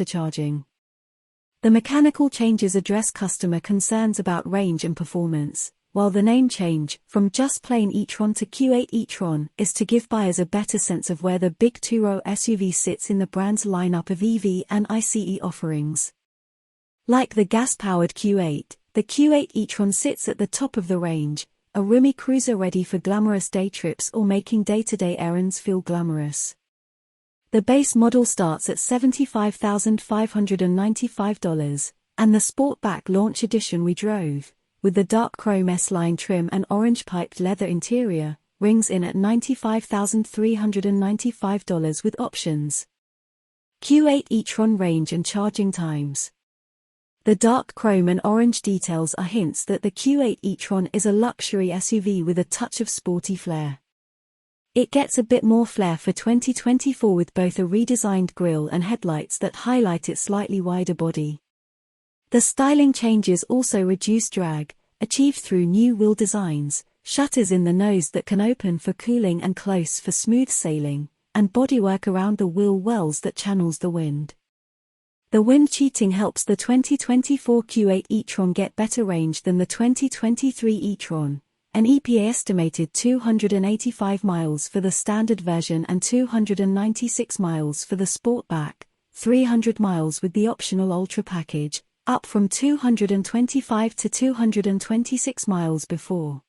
faster charging. The mechanical changes address customer concerns about range and performance, while the name change, from just plain e-tron to Q8 e-tron, is to give buyers a better sense of where the big two-row SUV sits in the brand's lineup of EV and ICE offerings. Like the gas-powered Q8, the Q8 e-tron sits at the top of the range, a roomy cruiser ready for glamorous day trips or making day-to-day errands feel glamorous. The base model starts at $75,595, and the Sportback Launch Edition we drove, with the dark chrome S-line trim and orange piped leather interior, rings in at $95,395 with options. Q8 e-tron range and charging times. The dark chrome and orange details are hints that the Q8 e-tron is a luxury SUV with a touch of sporty flair. It gets a bit more flair for 2024 with both a redesigned grille and headlights that highlight its slightly wider body. The styling changes also reduce drag, achieved through new wheel designs, shutters in the nose that can open for cooling and close for smooth sailing, and bodywork around the wheel wells that channels the wind. The wind cheating helps the 2024 Q8 e-tron get better range than the 2023 e-tron. An EPA estimated 285 miles for the standard version and 296 miles for the Sportback, 300 miles with the optional Ultra package, up from 225 to 226 miles before.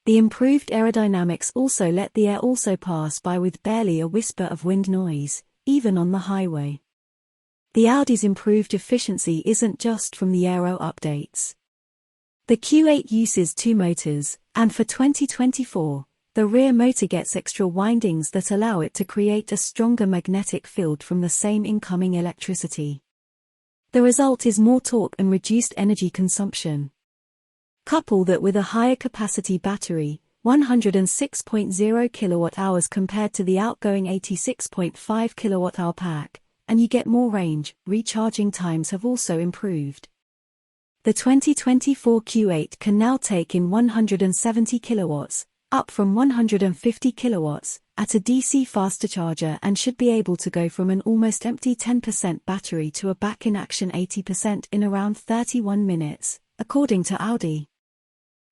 The improved aerodynamics also let the air also pass by with barely a whisper of wind noise, even on the highway. The Audi's improved efficiency isn't just from the aero updates. The Q8 uses two motors, and for 2024, the rear motor gets extra windings that allow it to create a stronger magnetic field from the same incoming electricity. The result is more torque and reduced energy consumption. Couple that with a higher capacity battery, 106.0 kWh compared to the outgoing 86.5 kWh pack, and you get more range. Recharging times have also improved. The 2024 Q8 can now take in 170 kilowatts, up from 150 kilowatts, at a DC faster charger and should be able to go from an almost empty 10% battery to a back-in-action 80% in around 31 minutes, according to Audi.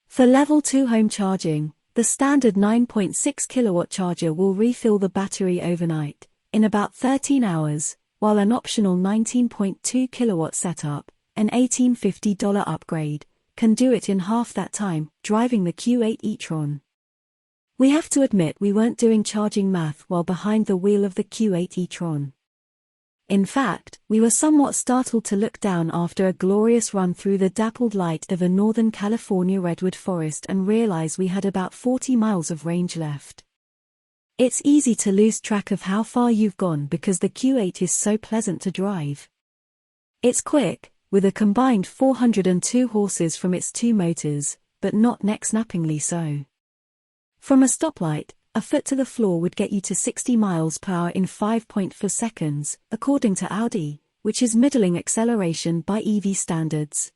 For Level 2 home charging, the standard 9.6 kilowatt charger will refill the battery overnight, in about 13 hours, while an optional 19.2 kilowatt setup, an $1,850 upgrade, can do it in half that time, driving the Q8 e-tron. We have to admit we weren't doing charging math while behind the wheel of the Q8 e-tron. In fact, we were somewhat startled to look down after a glorious run through the dappled light of a Northern California redwood forest and realize we had about 40 miles of range left. It's easy to lose track of how far you've gone because the Q8 is so pleasant to drive. It's quick, with a combined 402 horses from its two motors, but not neck-snappingly so. From a stoplight, a foot to the floor would get you to 60 miles per hour in 5.4 seconds, according to Audi, which is middling acceleration by EV standards.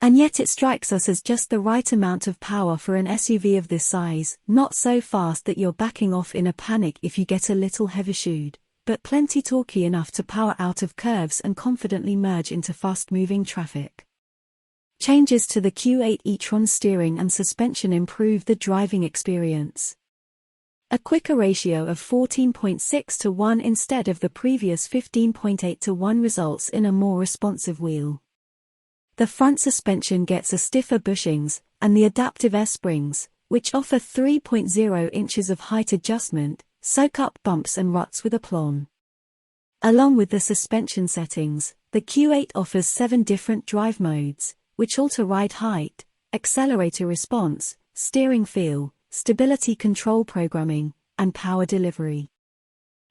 And yet it strikes us as just the right amount of power for an SUV of this size, not so fast that you're backing off in a panic if you get a little heavy-shoed, but plenty torquey enough to power out of curves and confidently merge into fast-moving traffic. Changes to the Q8 e-tron steering and suspension improve the driving experience. A quicker ratio of 14.6 to 1 instead of the previous 15.8 to 1 results in a more responsive wheel. The front suspension gets a stiffer bushings, and the adaptive air springs, which offer 3.0 inches of height adjustment, soak up bumps and ruts with aplomb. Along with the suspension settings, the Q8 offers 7 different drive modes, which alter ride height, accelerator response, steering feel, stability control programming, and power delivery.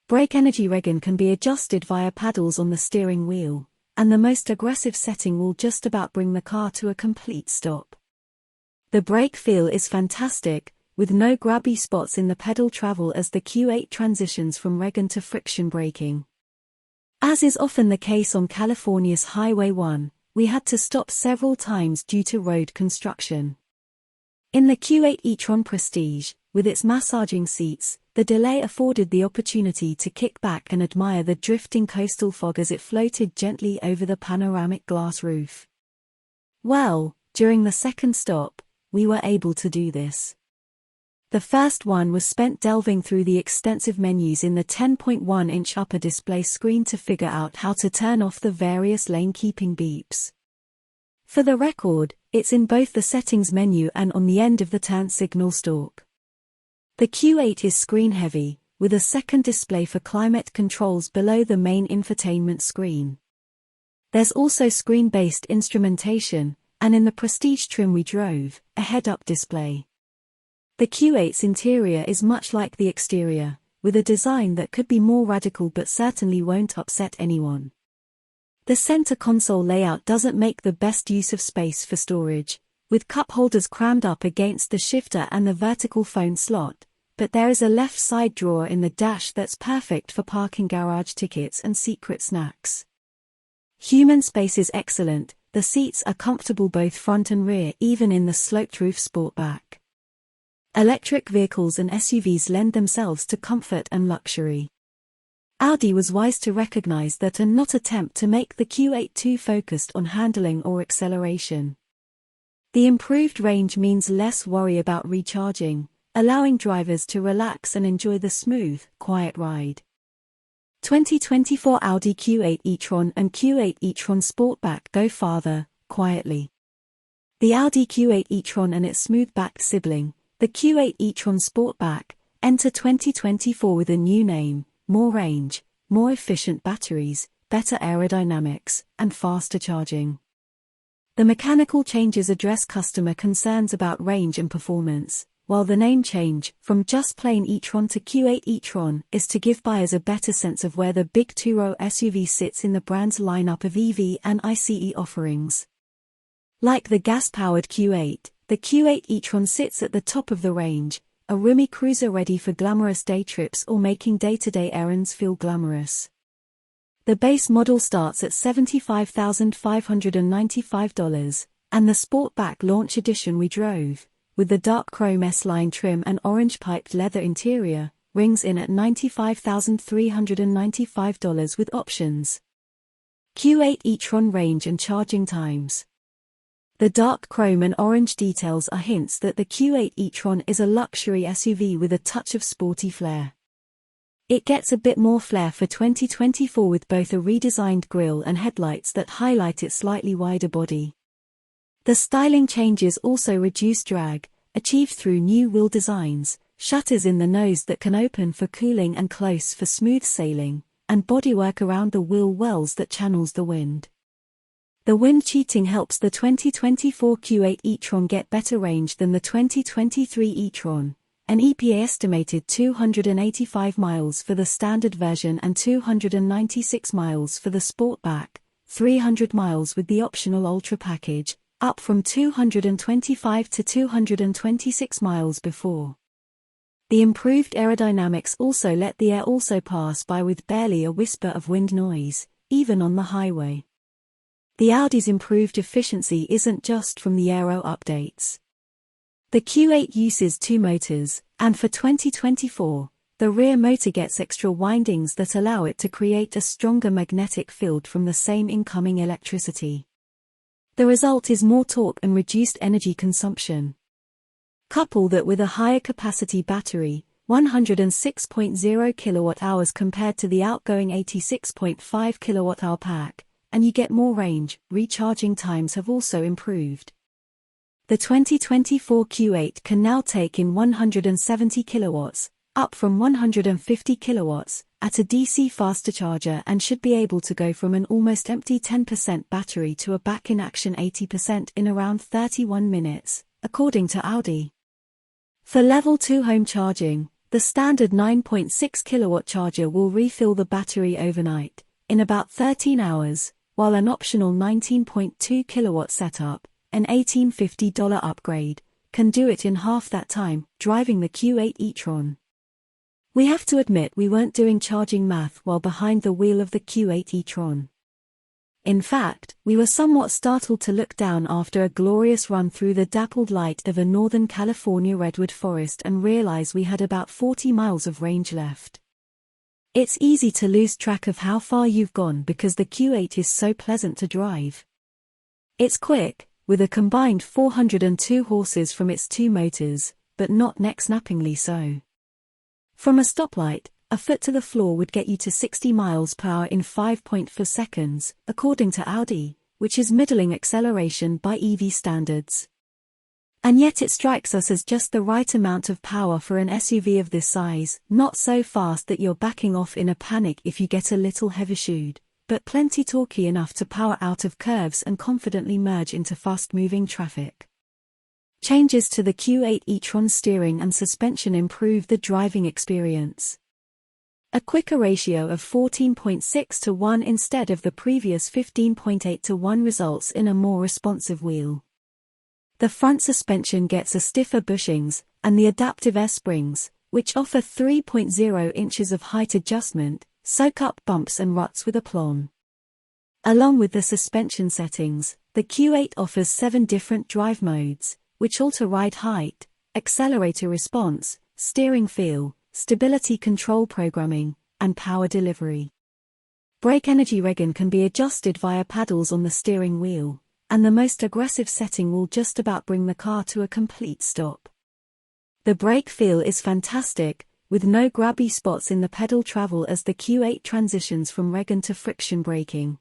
Brake energy regen can be adjusted via paddles on the steering wheel, and the most aggressive setting will just about bring the car to a complete stop. The brake feel is fantastic, with no grabby spots in the pedal travel as the Q8 transitions from regen to friction braking. As is often the case on California's Highway 1, we had to stop several times due to road construction. In the Q8 e-tron Prestige, with its massaging seats, the delay afforded the opportunity to kick back and admire the drifting coastal fog as it floated gently over the panoramic glass roof. Well, during the second stop, we were able to do this. The first one was spent delving through the extensive menus in the 10.1-inch upper display screen to figure out how to turn off the various lane-keeping beeps. For the record, it's in both the settings menu and on the end of the turn signal stalk. The Q8 is screen-heavy, with a second display for climate controls below the main infotainment screen. There's also screen-based instrumentation, and in the Prestige trim we drove, a head-up display. The Q8's interior is much like the exterior, with a design that could be more radical but certainly won't upset anyone. The center console layout doesn't make the best use of space for storage, with cup holders crammed up against the shifter and the vertical phone slot, but there is a left side drawer in the dash that's perfect for parking garage tickets and secret snacks. Human space is excellent, the seats are comfortable both front and rear even in the sloped roof Sportback. Electric vehicles and SUVs lend themselves to comfort and luxury. Audi was wise to recognize that and not attempt to make the Q8 too focused on handling or acceleration. The improved range means less worry about recharging, allowing drivers to relax and enjoy the smooth, quiet ride. 2024 Audi Q8 e-tron and Q8 e-tron Sportback go farther, quietly. The Audi Q8 e-tron and its smooth-backed sibling, the Q8 e-tron Sportback, enter 2024 with a new name, more range, more efficient batteries, better aerodynamics, and faster charging. The mechanical changes address customer concerns about range and performance, while the name change, from just plain e-tron to Q8 e-tron, is to give buyers a better sense of where the big two-row SUV sits in the brand's lineup of EV and ICE offerings. Like the gas-powered Q8, the Q8 e-tron sits at the top of the range, a roomy cruiser ready for glamorous day trips or making day-to-day errands feel glamorous. The base model starts at $75,595, and the Sportback Launch Edition we drove, with the dark chrome S-line trim and orange piped leather interior, rings in at $95,395 with options. Q8 e-tron range and charging times. The dark chrome and orange details are hints that the Q8 e-tron is a luxury SUV with a touch of sporty flair. It gets a bit more flair for 2024 with both a redesigned grille and headlights that highlight its slightly wider body. The styling changes also reduce drag, achieved through new wheel designs, shutters in the nose that can open for cooling and close for smooth sailing, and bodywork around the wheel wells that channels the wind. The wind cheating helps the 2024 Q8 e-tron get better range than the 2023 e-tron, an EPA estimated 285 miles for the standard version and 296 miles for the Sportback, 300 miles with the optional Ultra package, up from 225 to 226 miles before. The improved aerodynamics also let the air also pass by with barely a whisper of wind noise, even on the highway. The Audi's improved efficiency isn't just from the aero updates. The Q8 uses two motors, and for 2024, the rear motor gets extra windings that allow it to create a stronger magnetic field from the same incoming electricity. The result is more torque and reduced energy consumption. Couple that with a higher capacity battery, 106.0 kWh compared to the outgoing 86.5 kWh pack, and you get more range. Recharging times have also improved. The 2024 Q8 can now take in 170 kilowatts, up from 150 kilowatts, at a DC faster charger and should be able to go from an almost empty 10% battery to a back-in-action 80% in around 31 minutes, according to Audi. For Level 2 home charging, the standard 9.6 kilowatt charger will refill the battery overnight, in about 13 hours, while an optional 19.2 kilowatt setup, an $1,850 upgrade, can do it in half that time, driving the Q8 e-tron. We have to admit we weren't doing charging math while behind the wheel of the Q8 e-tron. In fact, we were somewhat startled to look down after a glorious run through the dappled light of a Northern California redwood forest and realize we had about 40 miles of range left. It's easy to lose track of how far you've gone because the Q8 is so pleasant to drive. It's quick, with a combined 402 horses from its two motors, but not neck-snappingly so. From a stoplight, a foot to the floor would get you to 60 miles per hour in 5.4 seconds, according to Audi, which is middling acceleration by EV standards. And yet it strikes us as just the right amount of power for an SUV of this size, not so fast that you're backing off in a panic if you get a little heavy-shoed, but plenty torquey enough to power out of curves and confidently merge into fast-moving traffic. Changes to the Q8 e-tron steering and suspension improve the driving experience. A quicker ratio of 14.6 to 1 instead of the previous 15.8 to 1 results in a more responsive wheel. The front suspension gets a stiffer bushings, and the adaptive air springs, which offer 3.0 inches of height adjustment, soak up bumps and ruts with aplomb. Along with the suspension settings, the Q8 offers 7 different drive modes, which alter ride height, accelerator response, steering feel, stability control programming, and power delivery. Brake energy regen can be adjusted via paddles on the steering wheel, and the most aggressive setting will just about bring the car to a complete stop. The brake feel is fantastic, with no grabby spots in the pedal travel as the Q8 transitions from regen to friction braking.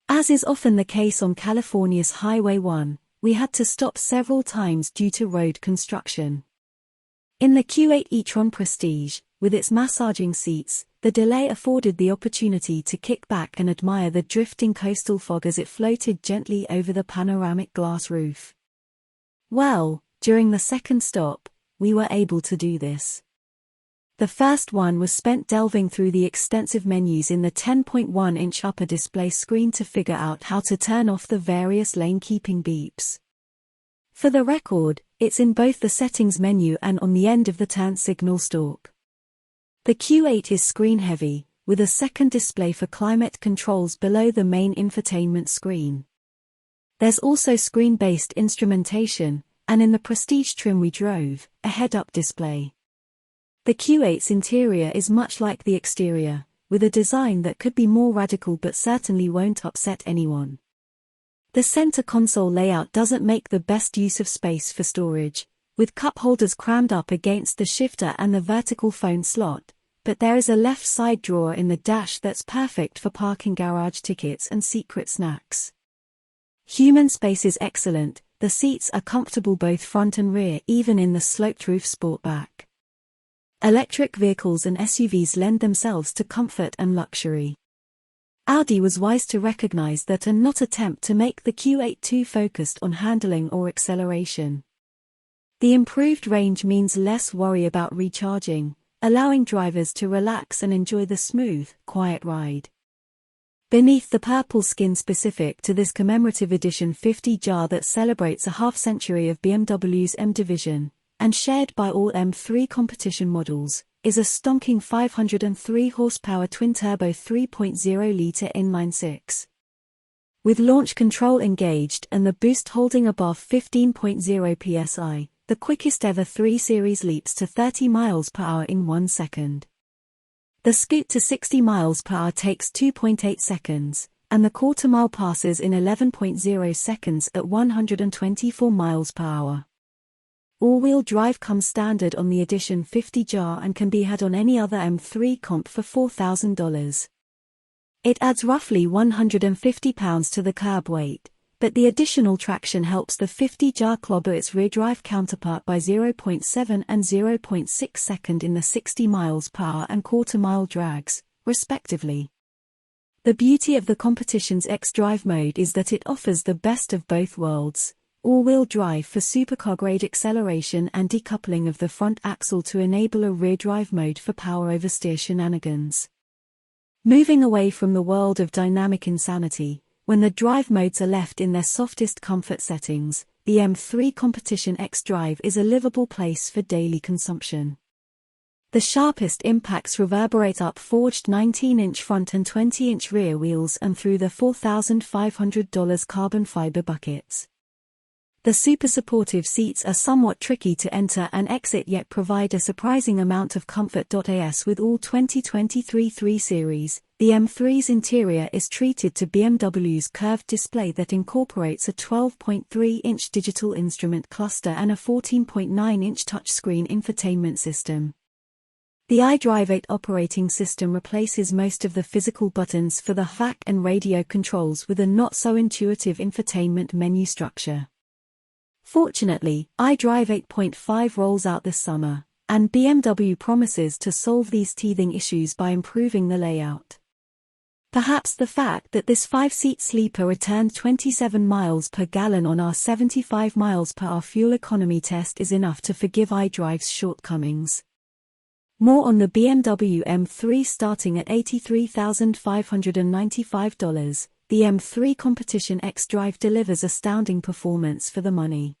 As is often the case on California's Highway 1, we had to stop several times due to road construction. In the Q8 e-tron Prestige, with its massaging seats, the delay afforded the opportunity to kick back and admire the drifting coastal fog as it floated gently over the panoramic glass roof. Well, during the second stop, we were able to do this. The first one was spent delving through the extensive menus in the 10.1-inch upper display screen to figure out how to turn off the various lane-keeping beeps. For the record, it's in both the settings menu and on the end of the turn signal stalk. The Q8 is screen-heavy, with a second display for climate controls below the main infotainment screen. There's also screen-based instrumentation, and in the Prestige trim we drove, a head-up display. The Q8's interior is much like the exterior, with a design that could be more radical but certainly won't upset anyone. The center console layout doesn't make the best use of space for storage, with cup holders crammed up against the shifter and the vertical phone slot, but there is a left side drawer in the dash that's perfect for parking garage tickets and secret snacks. Human space is excellent, the seats are comfortable both front and rear even in the sloped roof Sportback. Electric vehicles and SUVs lend themselves to comfort and luxury. Audi was wise to recognize that and not attempt to make the Q8 too focused on handling or acceleration. The improved range means less worry about recharging, allowing drivers to relax and enjoy the smooth, quiet ride. Beneath the purple skin specific to this commemorative edition 50 jar that celebrates a half-century of BMW's M division, and shared by all M3 competition models, is a stonking 503 horsepower twin-turbo 3.0-litre inline-six. With launch control engaged and the boost holding above 15.0 psi, the quickest ever 3 Series leaps to 30 miles per hour in 1 second. The scoot to 60 miles per hour takes 2.8 seconds, and the quarter-mile passes in 11.0 seconds at 124 miles per hour. All-wheel drive comes standard on the Edition 50 jar and can be had on any other M3 comp for $4,000. It adds roughly 150 pounds to the curb weight, but the additional traction helps the 50 jar clobber its rear drive counterpart by 0.7 and 0.6 second in the 60 miles per hour and quarter-mile drags, respectively. The beauty of the competition's X-Drive mode is that it offers the best of both worlds. All-wheel drive for supercar-grade acceleration and decoupling of the front axle to enable a rear-drive mode for power oversteer shenanigans. Moving away from the world of dynamic insanity, when the drive modes are left in their softest comfort settings, the M3 Competition X-Drive is a livable place for daily consumption. The sharpest impacts reverberate up forged 19-inch front and 20-inch rear wheels and through the $4,500 carbon fiber buckets. The super supportive seats are somewhat tricky to enter and exit yet provide a surprising amount of comfort. As with all 2023 3 Series, the M3's interior is treated to BMW's curved display that incorporates a 12.3-inch digital instrument cluster and a 14.9-inch touchscreen infotainment system. The iDrive 8 operating system replaces most of the physical buttons for the HVAC and radio controls with a not-so-intuitive infotainment menu structure. Fortunately, iDrive 8.5 rolls out this summer, and BMW promises to solve these teething issues by improving the layout. Perhaps the fact that this 5-seat sleeper returned 27 miles per gallon on our 75 miles per hour fuel economy test is enough to forgive iDrive's shortcomings. More on the BMW M3 starting at $83,595. The M3 Competition xDrive delivers astounding performance for the money.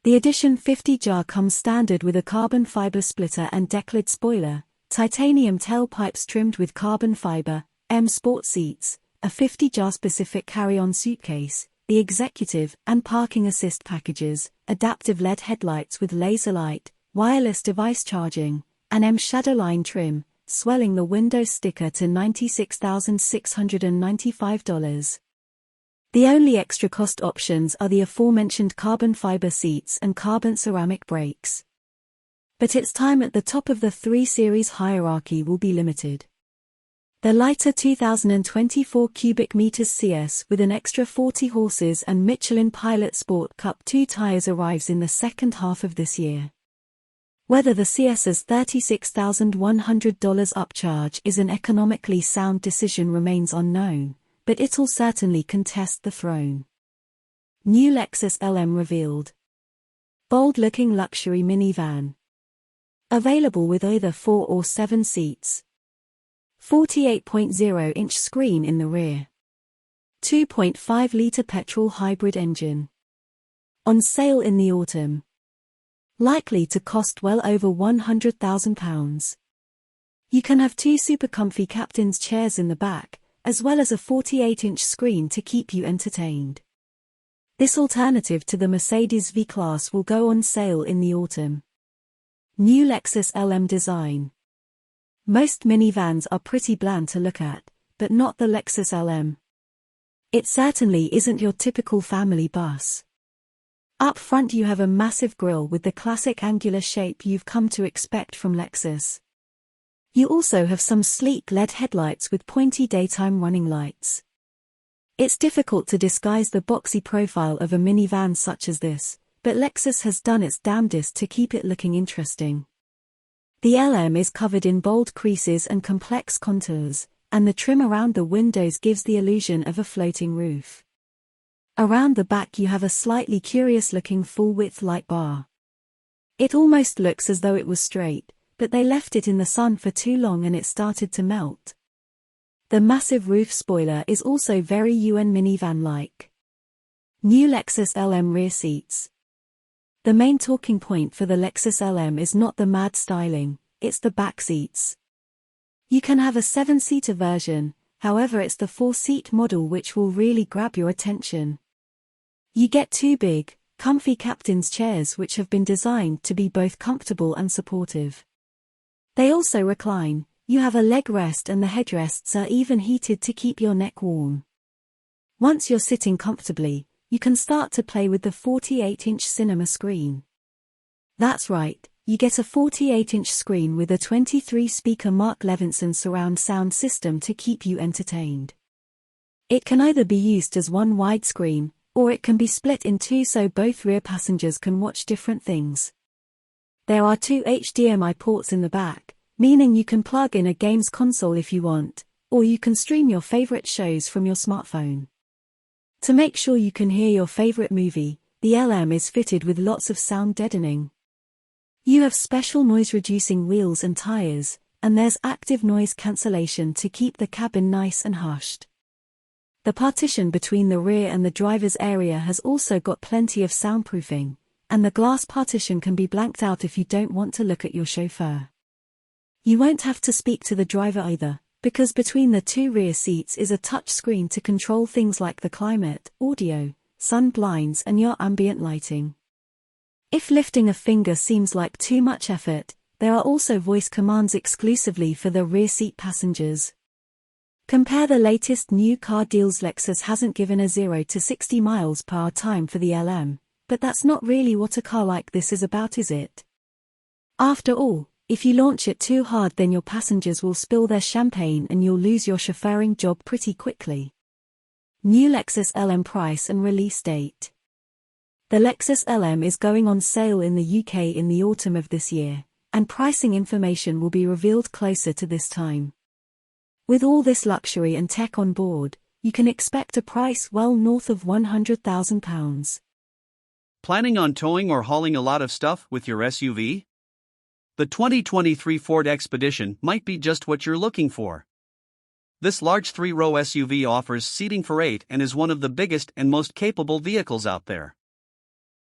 The Edition 50 jar comes standard with a carbon fiber splitter and decklid spoiler, titanium tailpipes trimmed with carbon fiber, M Sport seats, a 50 jar specific carry-on suitcase, the executive and parking assist packages, adaptive LED headlights with laser light, wireless device charging, and M Shadowline trim, swelling the Windows sticker to $96,695. The only extra cost options are the aforementioned carbon fiber seats and carbon ceramic brakes. But its time at the top of the 3 Series hierarchy will be limited. The lighter 2024 cubic meters CS with an extra 40 horses and Michelin Pilot Sport Cup 2 tires arrives in the second half of this year. Whether the CS's $36,100 upcharge is an economically sound decision remains unknown, but it'll certainly contest the throne. New Lexus LM revealed. Bold-looking luxury minivan. Available with either 4 or 7 seats. 48.0-inch screen in the rear. 2.5-litre petrol hybrid engine. On sale in the autumn. Likely to cost well over £100,000. You can have 2 super comfy captain's chairs in the back, as well as a 48-inch screen to keep you entertained. This alternative to the Mercedes V-Class will go on sale in the autumn. New Lexus LM design. Most minivans are pretty bland to look at, but not the Lexus LM. It certainly isn't your typical family bus. Up front you have a massive grille with the classic angular shape you've come to expect from Lexus. You also have some sleek LED headlights with pointy daytime running lights. It's difficult to disguise the boxy profile of a minivan such as this, but Lexus has done its damnedest to keep it looking interesting. The LM is covered in bold creases and complex contours, and the trim around the windows gives the illusion of a floating roof. Around the back you have a slightly curious-looking full-width light bar. It almost looks as though it was straight, but they left it in the sun for too long and it started to melt. The massive roof spoiler is also very UN minivan-like. New Lexus LM rear seats. The main talking point for the Lexus LM is not the mad styling, it's the back seats. You can have a 7-seater version, however it's the 4-seat model which will really grab your attention. You get 2 big, comfy captain's chairs which have been designed to be both comfortable and supportive. They also recline, you have a leg rest and the headrests are even heated to keep your neck warm. Once you're sitting comfortably, you can start to play with the 48-inch cinema screen. That's right, you get a 48-inch screen with a 23-speaker Mark Levinson surround sound system to keep you entertained. It can either be used as one widescreen, or it can be split in 2 so both rear passengers can watch different things. There are 2 HDMI ports in the back, meaning you can plug in a games console if you want, or you can stream your favorite shows from your smartphone. To make sure you can hear your favorite movie, the LM is fitted with lots of sound deadening. You have special noise-reducing wheels and tires, and there's active noise cancellation to keep the cabin nice and hushed. The partition between the rear and the driver's area has also got plenty of soundproofing, and the glass partition can be blanked out if you don't want to look at your chauffeur. You won't have to speak to the driver either, because between the two rear seats is a touch screen to control things like the climate, audio, sun blinds and your ambient lighting. If lifting a finger seems like too much effort, there are also voice commands exclusively for the rear seat passengers. Compare the latest new car deals. Lexus hasn't given a 0 to 60 miles per hour time for the LM, but that's not really what a car like this is about, is it? After all, if you launch it too hard, then your passengers will spill their champagne and you'll lose your chauffeuring job pretty quickly. New Lexus LM price and release date. The Lexus LM is going on sale in the UK in the autumn of this year, and pricing information will be revealed closer to this time. With all this luxury and tech on board, you can expect a price well north of £100,000. Planning on towing or hauling a lot of stuff with your SUV? The 2023 Ford Expedition might be just what you're looking for. This large 3-row SUV offers seating for 8 and is one of the biggest and most capable vehicles out there.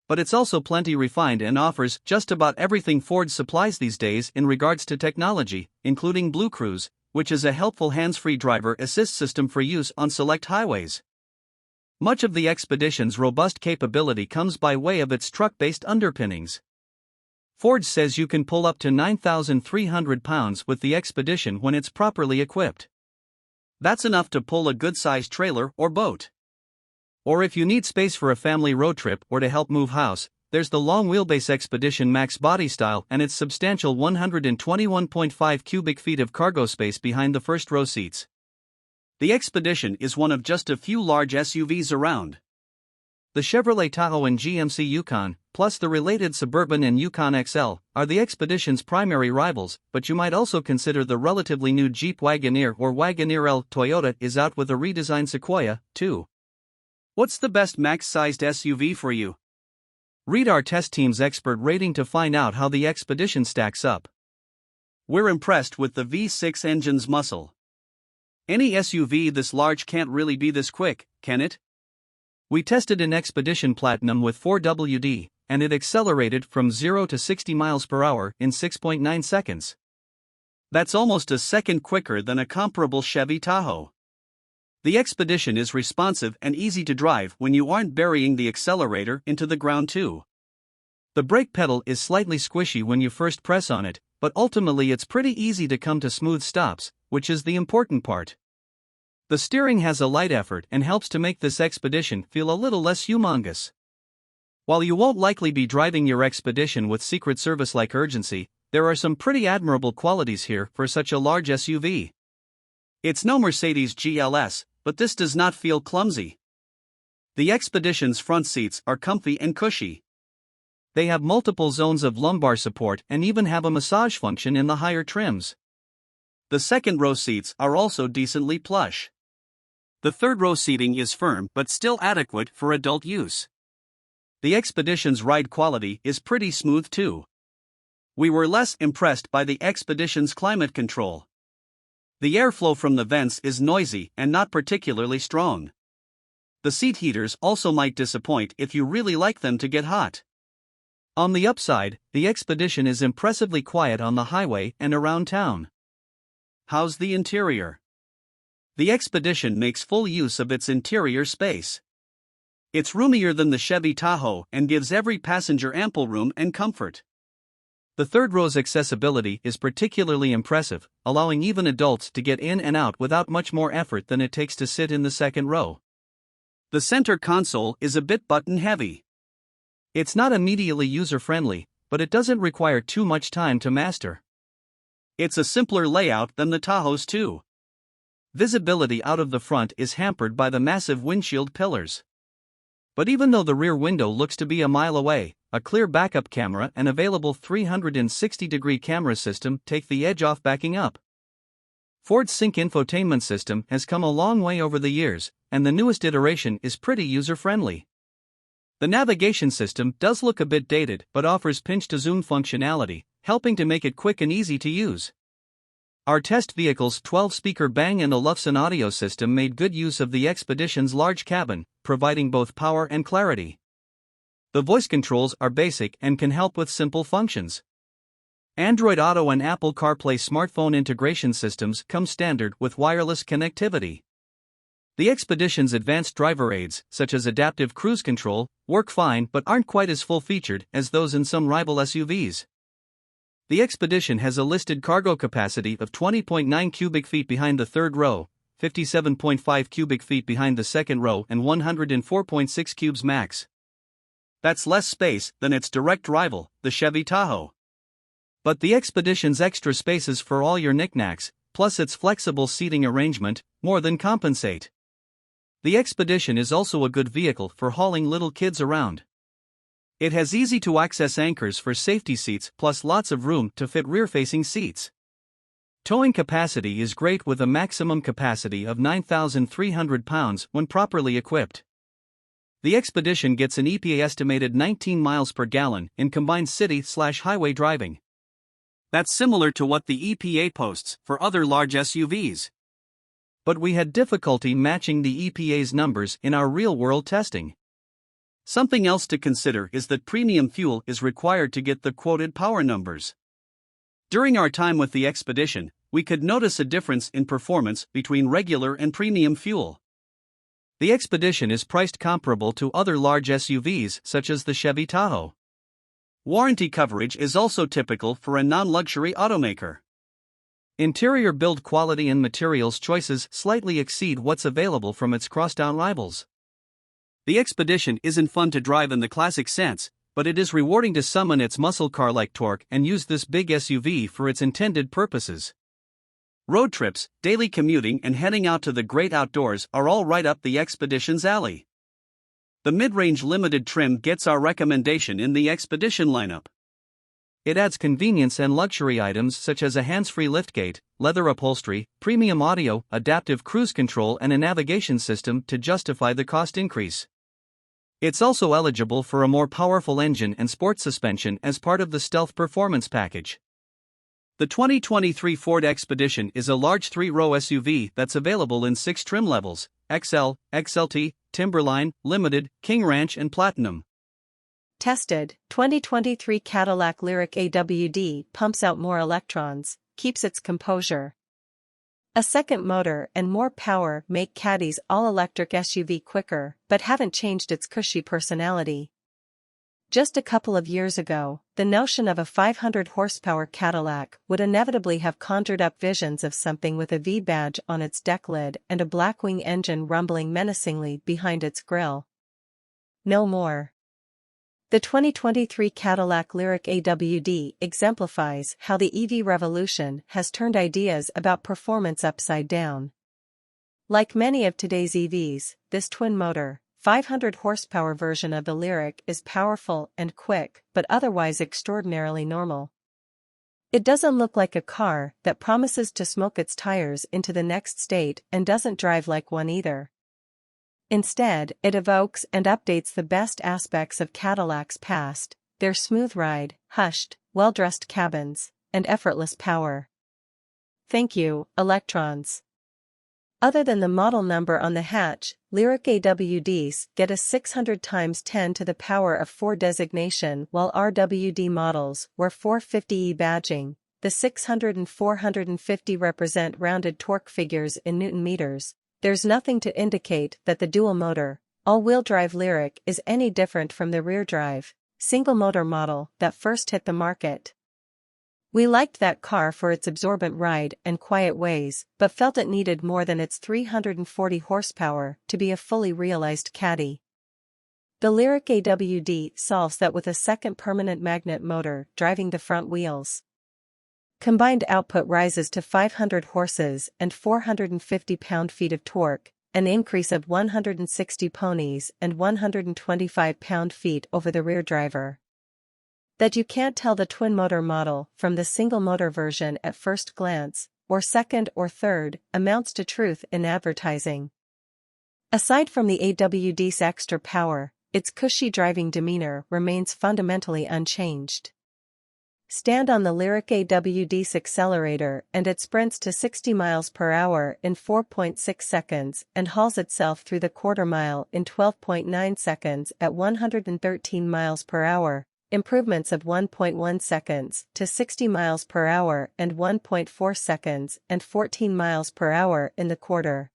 But it's also plenty refined and offers just about everything Ford supplies these days in regards to technology, including Blue Cruise, which is a helpful hands-free driver assist system for use on select highways. Much of the Expedition's robust capability comes by way of its truck-based underpinnings. Ford says you can pull up to 9,300 pounds with the Expedition when it's properly equipped. That's enough to pull a good-sized trailer or boat. Or if you need space for a family road trip or to help move house, there's the long-wheelbase Expedition Max body style and its substantial 121.5 cubic feet of cargo space behind the first-row seats. The Expedition is one of just a few large SUVs around. The Chevrolet Tahoe and GMC Yukon, plus the related Suburban and Yukon XL, are the Expedition's primary rivals, but you might also consider the relatively new Jeep Wagoneer or Wagoneer L. Toyota is out with a redesigned Sequoia, too. What's the best max-sized SUV for you? Read our test team's expert rating to find out how the Expedition stacks up. We're impressed with the V6 engine's muscle. Any SUV this large can't really be this quick, can it? We tested an Expedition Platinum with 4WD, and it accelerated from 0 to 60 miles per hour in 6.9 seconds. That's almost a second quicker than a comparable Chevy Tahoe. The Expedition is responsive and easy to drive when you aren't burying the accelerator into the ground too. The brake pedal is slightly squishy when you first press on it, but ultimately it's pretty easy to come to smooth stops, which is the important part. The steering has a light effort and helps to make this Expedition feel a little less humongous. While you won't likely be driving your Expedition with Secret Service-like urgency, there are some pretty admirable qualities here for such a large SUV. It's no Mercedes GLS, but this does not feel clumsy. The Expedition's front seats are comfy and cushy. They have multiple zones of lumbar support and even have a massage function in the higher trims. The second-row seats are also decently plush. The third-row seating is firm but still adequate for adult use. The Expedition's ride quality is pretty smooth too. We were less impressed by the Expedition's climate control. The airflow from the vents is noisy and not particularly strong. The seat heaters also might disappoint if you really like them to get hot. On the upside, the Expedition is impressively quiet on the highway and around town. How's the interior? The Expedition makes full use of its interior space. It's roomier than the Chevy Tahoe and gives every passenger ample room and comfort. The third row's accessibility is particularly impressive, allowing even adults to get in and out without much more effort than it takes to sit in the second row. The center console is a bit button-heavy. It's not immediately user-friendly, but it doesn't require too much time to master. It's a simpler layout than the Tahoe's too. Visibility out of the front is hampered by the massive windshield pillars. But even though the rear window looks to be a mile away, a clear backup camera and available 360-degree camera system take the edge off backing up. Ford's Sync infotainment system has come a long way over the years, and the newest iteration is pretty user-friendly. The navigation system does look a bit dated but offers pinch-to-zoom functionality, helping to make it quick and easy to use. Our test vehicle's 12-speaker Bang & Olufsen audio system made good use of the Expedition's large cabin, providing both power and clarity. The voice controls are basic and can help with simple functions. Android Auto and Apple CarPlay smartphone integration systems come standard with wireless connectivity. The Expedition's advanced driver aids, such as adaptive cruise control, work fine but aren't quite as full-featured as those in some rival SUVs. The Expedition has a listed cargo capacity of 20.9 cubic feet behind the third row, 57.5 cubic feet behind the second row, and 104.6 cubes max. That's less space than its direct rival, the Chevy Tahoe. But the Expedition's extra spaces for all your knickknacks, plus its flexible seating arrangement, more than compensate. The Expedition is also a good vehicle for hauling little kids around. It has easy-to-access anchors for safety seats plus lots of room to fit rear-facing seats. Towing capacity is great with a maximum capacity of 9,300 pounds when properly equipped. The Expedition gets an EPA estimated 19 miles per gallon in combined city/highway driving. That's similar to what the EPA posts for other large SUVs. But we had difficulty matching the EPA's numbers in our real-world testing. Something else to consider is that premium fuel is required to get the quoted power numbers. During our time with the Expedition, we could notice a difference in performance between regular and premium fuel. The Expedition is priced comparable to other large SUVs such as the Chevy Tahoe. Warranty coverage is also typical for a non-luxury automaker. Interior build quality and materials choices slightly exceed what's available from its crosstown rivals. The Expedition isn't fun to drive in the classic sense, but it is rewarding to summon its muscle car-like torque and use this big SUV for its intended purposes. Road trips, daily commuting, and heading out to the great outdoors are all right up the Expedition's alley. The mid-range limited trim gets our recommendation in the Expedition lineup. It adds convenience and luxury items such as a hands-free liftgate, leather upholstery, premium audio, adaptive cruise control, and a navigation system to justify the cost increase. It's also eligible for a more powerful engine and sport suspension as part of the Stealth Performance package. The 2023 Ford Expedition is a large three-row SUV that's available in 6 trim levels: XL, XLT, Timberline, Limited, King Ranch, and Platinum. Tested, 2023 Cadillac Lyriq AWD pumps out more electrons, keeps its composure. A second motor and more power make Caddy's all-electric SUV quicker, but haven't changed its cushy personality. Just a couple of years ago, the notion of a 500-horsepower Cadillac would inevitably have conjured up visions of something with a V badge on its deck lid and a Blackwing engine rumbling menacingly behind its grille. No more. The 2023 Cadillac Lyriq AWD exemplifies how the EV revolution has turned ideas about performance upside down. Like many of today's EVs, this twin-motor, 500-horsepower version of the Lyriq is powerful and quick, but otherwise extraordinarily normal. It doesn't look like a car that promises to smoke its tires into the next state and doesn't drive like one either. Instead, it evokes and updates the best aspects of Cadillac's past, their smooth ride, hushed, well-dressed cabins, and effortless power. Thank you, electrons. Other than the model number on the hatch, Lyriq AWDs get a 600 × 10 to the power of 4 designation, while RWD models wear 450E badging. The 600 and 450 represent rounded torque figures in Newton meters. There's nothing to indicate that the dual-motor, all-wheel drive Lyriq is any different from the rear-drive, single-motor model that first hit the market. We liked that car for its absorbent ride and quiet ways, but felt it needed more than its 340 horsepower to be a fully realized Caddy. The Lyriq AWD solves that with a second permanent magnet motor driving the front wheels. Combined output rises to 500 horses and 450 pound-feet of torque, an increase of 160 ponies and 125 pound-feet over the rear driver. That you can't tell the twin-motor model from the single-motor version at first glance, or second or third, amounts to truth in advertising. Aside from the AWD's extra power, its cushy driving demeanor remains fundamentally unchanged. Stand on the Lyriq AWD's accelerator and it sprints to 60 miles per hour in 4.6 seconds and hauls itself through the quarter mile in 12.9 seconds at 113 miles per hour. improvements of 1.1 seconds to 60 miles per hour and 1.4 seconds and 14 miles per hour in the quarter.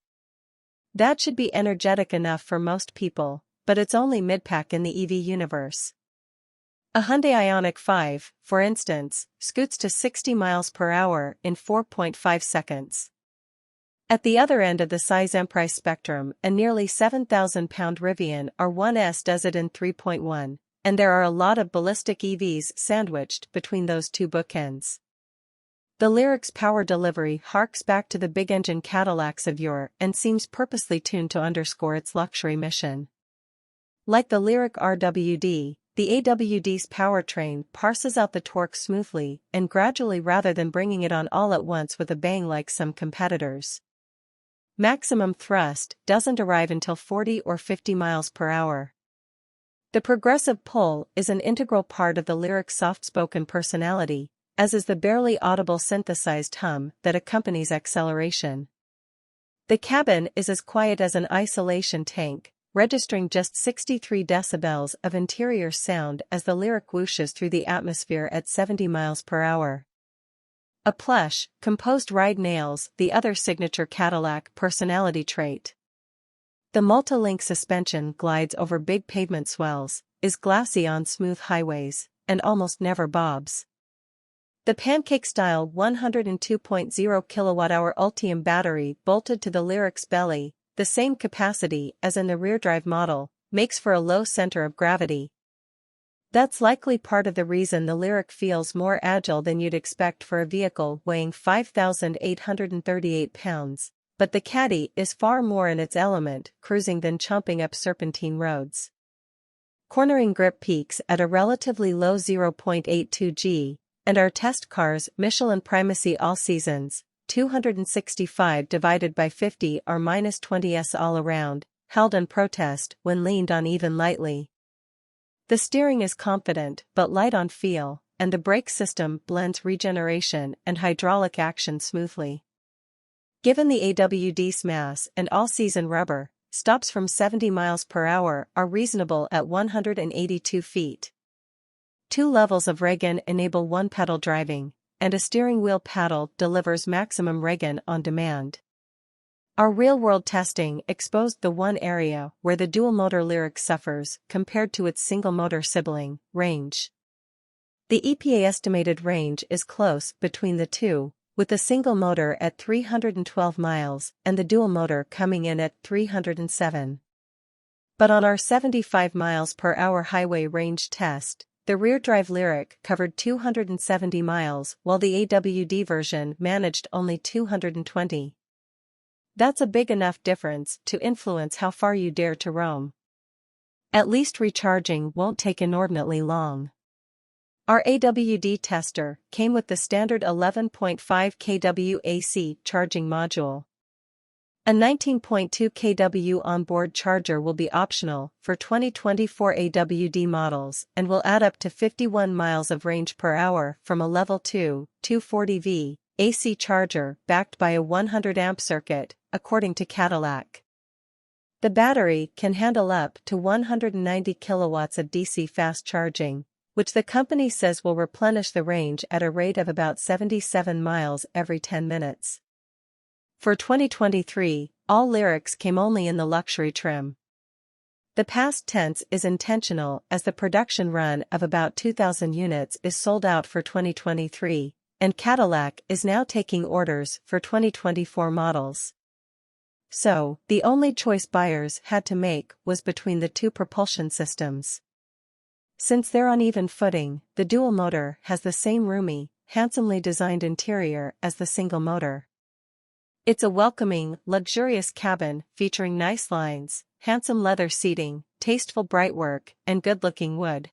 That should be energetic enough for most people, but it's only mid-pack in the EV universe. A Hyundai Ioniq 5, for instance, scoots to 60 miles per hour in 4.5 seconds. At the other end of the size and price spectrum, a nearly 7,000-pound Rivian R1S does it in 3.1, and there are a lot of ballistic EVs sandwiched between those two bookends. The Lyric's power delivery harks back to the big-engine Cadillacs of yore and seems purposely tuned to underscore its luxury mission. Like the Lyric RWD, the AWD's powertrain parses out the torque smoothly and gradually rather than bringing it on all at once with a bang like some competitors. Maximum thrust doesn't arrive until 40 or 50 miles per hour. The progressive pull is an integral part of the Lyric's soft-spoken personality, as is the barely audible synthesized hum that accompanies acceleration. The cabin is as quiet as an isolation tank, registering just 63 decibels of interior sound as the Lyric whooshes through the atmosphere at 70 miles per hour. A plush, composed ride nails the other signature Cadillac personality trait. The multi-link suspension glides over big pavement swells, is glassy on smooth highways, and almost never bobs. The pancake-style 102.0 kWh Ultium battery bolted to the Lyric's belly, the same capacity as in the rear-drive model, makes for a low center of gravity. That's likely part of the reason the Lyric feels more agile than you'd expect for a vehicle weighing 5,838 pounds, but the Caddy is far more in its element cruising than chomping up serpentine roads. Cornering grip peaks at a relatively low 0.82 g, and our test cars Michelin Primacy all seasons, 265 divided by 50 are -20s all around, held in protest when leaned on even lightly. The steering is confident but light on feel, and the brake system blends regeneration and hydraulic action smoothly. Given the AWD's mass and all-season rubber, stops from 70 miles per hour are reasonable at 182 feet. 2 levels of regen enable one-pedal driving, and a steering wheel paddle delivers maximum regen on demand. Our real-world testing exposed the one area where the dual-motor Lyric suffers compared to its single-motor sibling, range. The EPA estimated range is close between the two, with the single motor at 312 miles and the dual motor coming in at 307. But on our 75 miles per hour highway range test, the rear-drive Lyric covered 270 miles while the AWD version managed only 220. That's a big enough difference to influence how far you dare to roam. At least recharging won't take inordinately long. Our AWD tester came with the standard 11.5 kW AC charging module. A 19.2 kW onboard charger will be optional for 2024 AWD models and will add up to 51 miles of range per hour from a level 2, 240V, AC charger backed by a 100 amp circuit, according to Cadillac. The battery can handle up to 190 kilowatts of DC fast charging, which the company says will replenish the range at a rate of about 77 miles every 10 minutes. For 2023, all Lyrics came only in the luxury trim. The past tense is intentional as the production run of about 2,000 units is sold out for 2023, and Cadillac is now taking orders for 2024 models. So, the only choice buyers had to make was between the two propulsion systems. Since they're on even footing, the dual motor has the same roomy, handsomely designed interior as the single motor. It's a welcoming, luxurious cabin featuring nice lines, handsome leather seating, tasteful brightwork, and good-looking wood.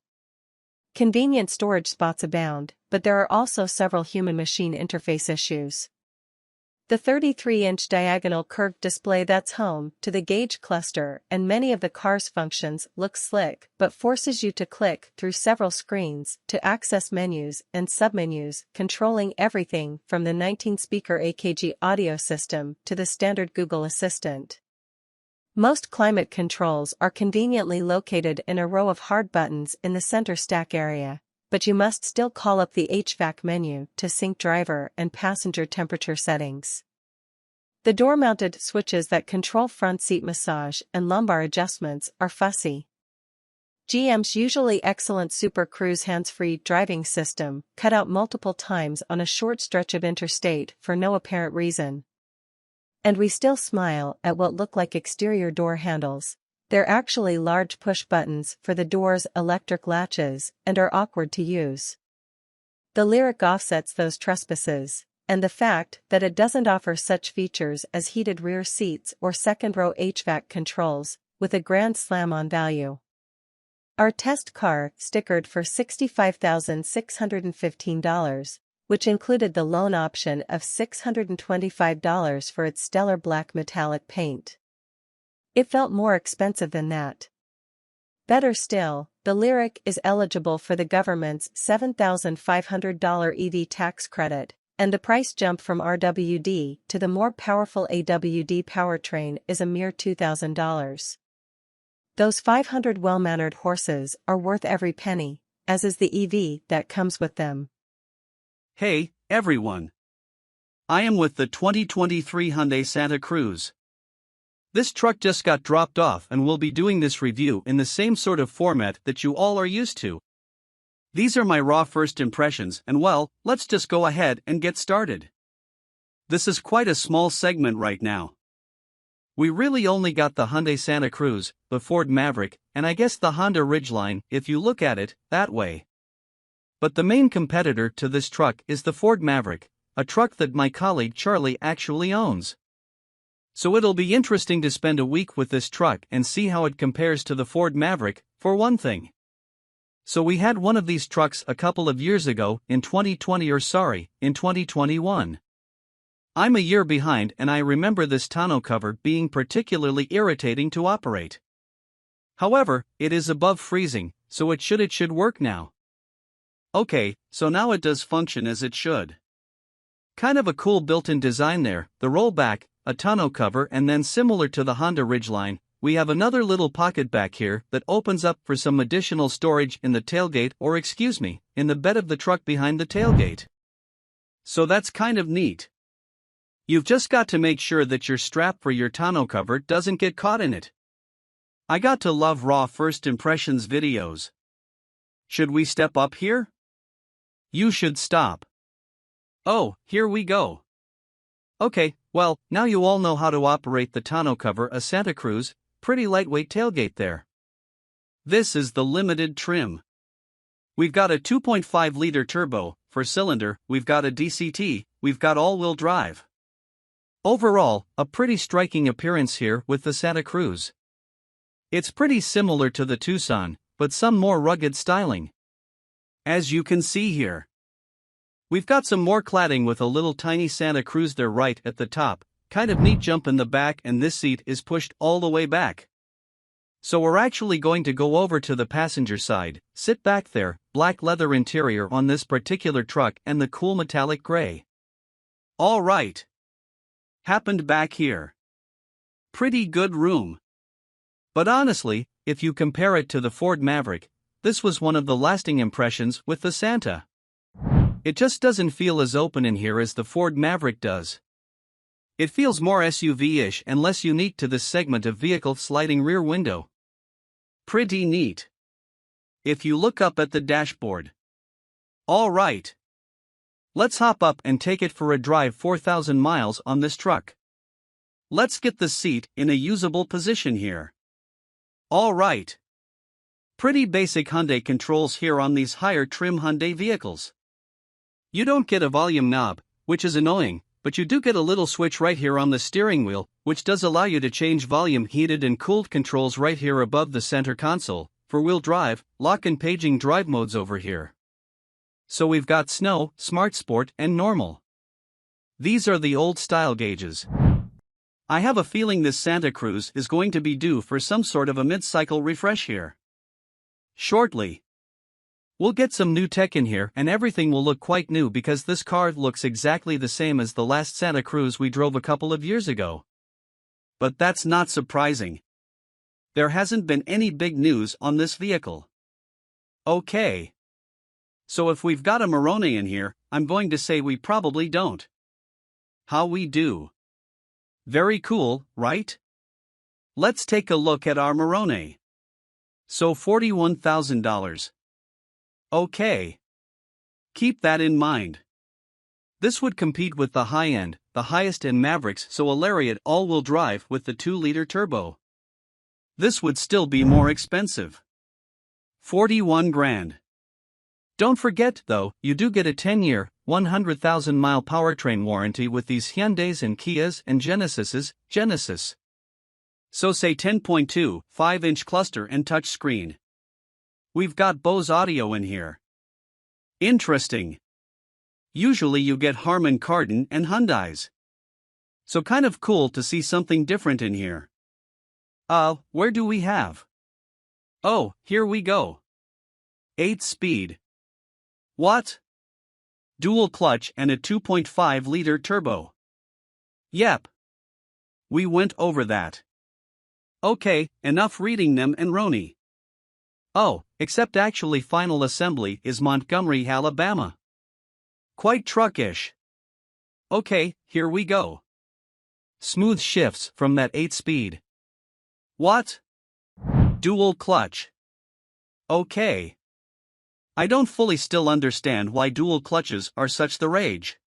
Convenient storage spots abound, but there are also several human-machine interface issues. The 33-inch diagonal curved display that's home to the gauge cluster and many of the car's functions looks slick but forces you to click through several screens to access menus and submenus controlling everything from the 19-speaker AKG audio system to the standard Google Assistant. Most climate controls are conveniently located in a row of hard buttons in the center stack area, but you must still call up the HVAC menu to sync driver and passenger temperature settings. The door-mounted switches that control front seat massage and lumbar adjustments are fussy. GM's usually excellent Super Cruise hands-free driving system cut out multiple times on a short stretch of interstate for no apparent reason. And we still smile at what look like exterior door handles. They're actually large push buttons for the door's electric latches and are awkward to use. The Lyric offsets those trespasses, and the fact that it doesn't offer such features as heated rear seats or second-row HVAC controls, with a grand slam on value. Our test car stickered for $65,615, which included the loan option of $625 for its stellar black metallic paint. It felt more expensive than that. Better still, the Lyric is eligible for the government's $7,500 EV tax credit, and the price jump from RWD to the more powerful AWD powertrain is a mere $2,000. Those 500 well-mannered horses are worth every penny, as is the EV that comes with them. Hey, everyone. I am with the 2023 Hyundai Santa Cruz. This truck just got dropped off and we'll be doing this review in the same sort of format that you all are used to. These are my raw first impressions and well, let's just go ahead and get started. This is quite a small segment right now. We really only got the Hyundai Santa Cruz, the Ford Maverick, and I guess the Honda Ridgeline if you look at it that way. But the main competitor to this truck is the Ford Maverick, a truck that my colleague Charlie actually owns. So it'll be interesting to spend a week with this truck and see how it compares to the Ford Maverick, for one thing. So we had one of these trucks a couple of years ago, in 2021. I'm a year behind and I remember this tonneau cover being particularly irritating to operate. However, it is above freezing, so it should work now. Okay, so now it does function as it should. Kind of a cool built-in design there, the rollback, a tonneau cover, and then similar to the Honda Ridgeline, we have another little pocket back here that opens up for some additional storage in the tailgate or in the bed of the truck behind the tailgate. So that's kind of neat. You've just got to make sure that your strap for your tonneau cover doesn't get caught in it. I got to love raw first impressions videos. Should we step up here? You should stop. Oh, here we go. Okay, well, now you all know how to operate the tonneau cover a Santa Cruz, pretty lightweight tailgate there. This is the limited trim. We've got a 2.5-liter turbo, 4-cylinder, we've got a DCT, we've got all-wheel drive. Overall, a pretty striking appearance here with the Santa Cruz. It's pretty similar to the Tucson, but some more rugged styling. As you can see here. We've got some more cladding with a little tiny Santa Cruz there right at the top, kind of neat jump in the back, and this seat is pushed all the way back. So we're actually going to go over to the passenger side, sit back there, black leather interior on this particular truck and the cool metallic gray. Alright. Happened back here. Pretty good room. But honestly, if you compare it to the Ford Maverick, this was one of the lasting impressions with the Santa. It just doesn't feel as open in here as the Ford Maverick does. It feels more SUV-ish and less unique to this segment of vehicle, sliding rear window. Pretty neat. If you look up at the dashboard. Alright. Let's hop up and take it for a drive 4,000 miles on this truck. Let's get the seat in a usable position here. Alright. Pretty basic Hyundai controls here on these higher trim Hyundai vehicles. You don't get a volume knob, which is annoying, but you do get a little switch right here on the steering wheel, which does allow you to change volume, heated and cooled controls right here above the center console, four-wheel drive, lock and paging drive modes over here. So we've got Snow, Smart Sport, and Normal. These are the old style gauges. I have a feeling this Santa Cruz is going to be due for some sort of a mid-cycle refresh here. Shortly. We'll get some new tech in here and everything will look quite new because this car looks exactly the same as the last Santa Cruz we drove a couple of years ago. But that's not surprising. There hasn't been any big news on this vehicle. Okay. So if we've got a Mercedes in here, I'm going to say we probably don't. How we do. Very cool, right? Let's take a look at our Mercedes. So $41,000. Okay. Keep that in mind. This would compete with the high-end, the highest-end Mavericks, so a Lariat all-wheel drive with the 2-liter turbo. This would still be more expensive. 41 grand. Don't forget, though, you do get a 10-year, 100,000-mile powertrain warranty with these Hyundais and Kias and Genesis. So say 10.2, 5-inch cluster and touchscreen. We've got Bose audio in here. Interesting. Usually you get Harman Kardon and Hyundais. So kind of cool to see something different in here. Where do we have? Oh, here we go. 8-speed. What? Dual clutch and a 2.5-liter turbo. Yep. We went over that. Okay, enough reading them and Roni. Oh, except actually final assembly is Montgomery, Alabama. Quite truckish. Okay, here we go. Smooth shifts from that 8-speed. What? Dual clutch. Okay. I don't fully still understand why dual clutches are such the rage.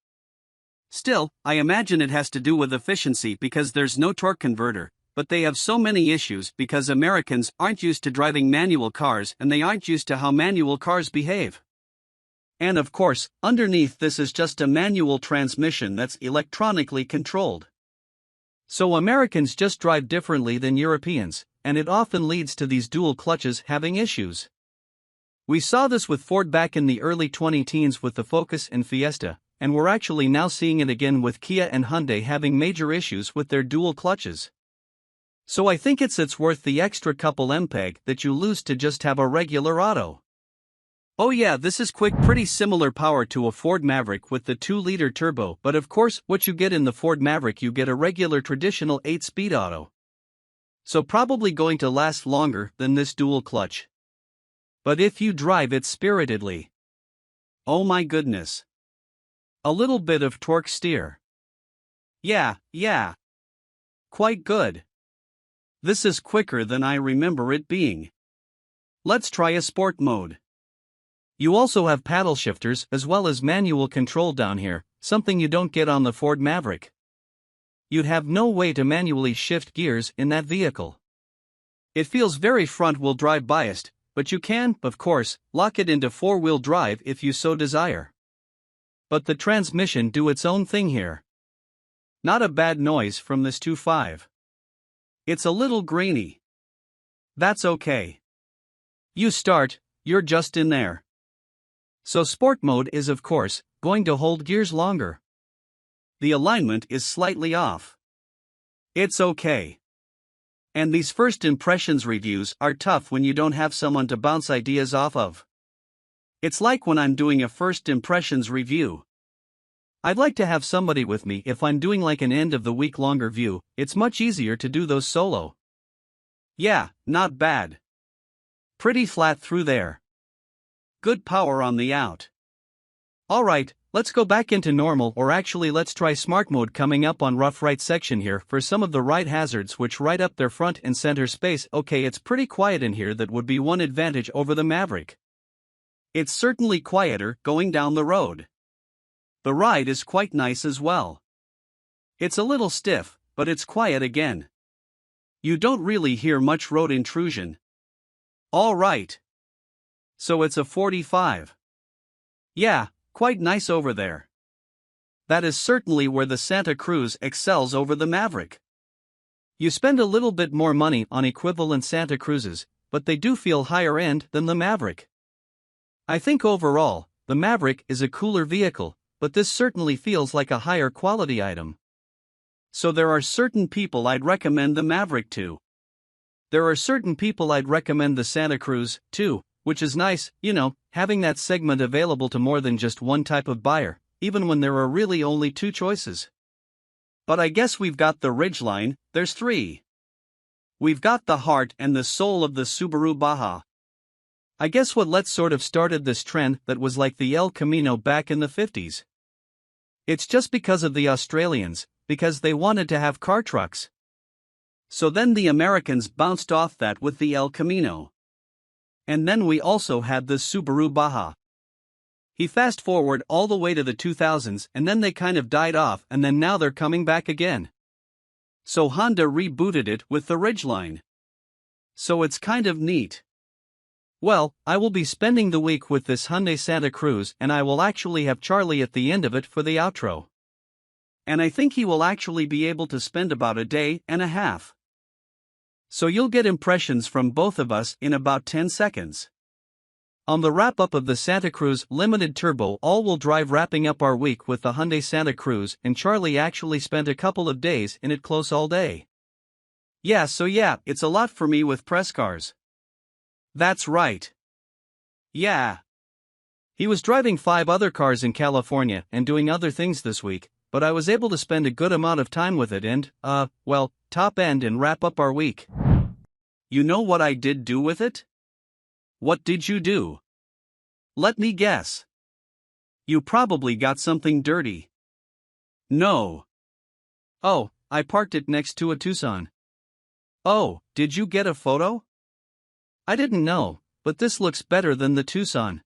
Still, I imagine it has to do with efficiency because there's no torque converter, but they have so many issues because Americans aren't used to driving manual cars and they aren't used to how manual cars behave. And of course, underneath this is just a manual transmission that's electronically controlled. So Americans just drive differently than Europeans, and it often leads to these dual clutches having issues. We saw this with Ford back in the early 2010s with the Focus and Fiesta, and we're actually now seeing it again with Kia and Hyundai having major issues with their dual clutches. So I think it's worth the extra couple MPEG that you lose to just have a regular auto. Oh yeah, this is quick, pretty similar power to a Ford Maverick with the 2-liter turbo, but of course what you get in the Ford Maverick you get a regular traditional 8-speed auto. So probably going to last longer than this dual clutch. But if you drive it spiritedly. Oh my goodness. A little bit of torque steer. Yeah. Quite good. This is quicker than I remember it being. Let's try a sport mode. You also have paddle shifters as well as manual control down here, something you don't get on the Ford Maverick. You'd have no way to manually shift gears in that vehicle. It feels very front-wheel drive biased, but you can, of course, lock it into 4-wheel drive if you so desire. But the transmission do its own thing here. Not a bad noise from this 2.5. It's a little grainy. That's okay. You start, you're just in there. So sport mode is of course going to hold gears longer. The alignment is slightly off. It's okay. And these first impressions reviews are tough when you don't have someone to bounce ideas off of. It's like when I'm doing a first impressions review. I'd like to have somebody with me if I'm doing like an end of the week longer view, it's much easier to do those solo. Yeah, not bad. Pretty flat through there. Good power on the out. Alright, let's go back into normal, or actually let's try smart mode coming up on rough right section here for some of the right hazards which right up their front and center space. Okay, it's pretty quiet in here, that would be one advantage over the Maverick. It's certainly quieter going down the road. The ride is quite nice as well. It's a little stiff, but it's quiet again. You don't really hear much road intrusion. Alright. So it's a 45. Yeah, quite nice over there. That is certainly where the Santa Cruz excels over the Maverick. You spend a little bit more money on equivalent Santa Cruzes, but they do feel higher end than the Maverick. I think overall, the Maverick is a cooler vehicle, but this certainly feels like a higher quality item. So there are certain people I'd recommend the Maverick to. There are certain people I'd recommend the Santa Cruz to, which is nice, having that segment available to more than just one type of buyer, even when there are really only two choices. But I guess we've got the ridgeline, there's three. We've got the heart and the soul of the Subaru Baja. I guess what let's sort of started this trend that was like the El Camino back in the 50s. It's just because of the Australians, because they wanted to have car trucks. So then the Americans bounced off that with the El Camino. And then we also had the Subaru Baja. He fast forward all the way to the 2000s and then they kind of died off and then now they're coming back again. So Honda rebooted it with the Ridgeline. So it's kind of neat. Well, I will be spending the week with this Hyundai Santa Cruz and I will actually have Charlie at the end of it for the outro. And I think he will actually be able to spend about a day and a half. So you'll get impressions from both of us in about 10 seconds. On the wrap-up of the Santa Cruz Limited Turbo all-wheel drive, wrapping up our week with the Hyundai Santa Cruz, and Charlie actually spent a couple of days in it close all day. So it's a lot for me with press cars. That's right. Yeah. He was driving 5 other cars in California and doing other things this week, but I was able to spend a good amount of time with it and, top end and wrap up our week. You know what I did do with it? What did you do? Let me guess. You probably got something dirty. No. Oh, I parked it next to a Tucson. Oh, did you get a photo? I didn't know, but this looks better than the Tucson.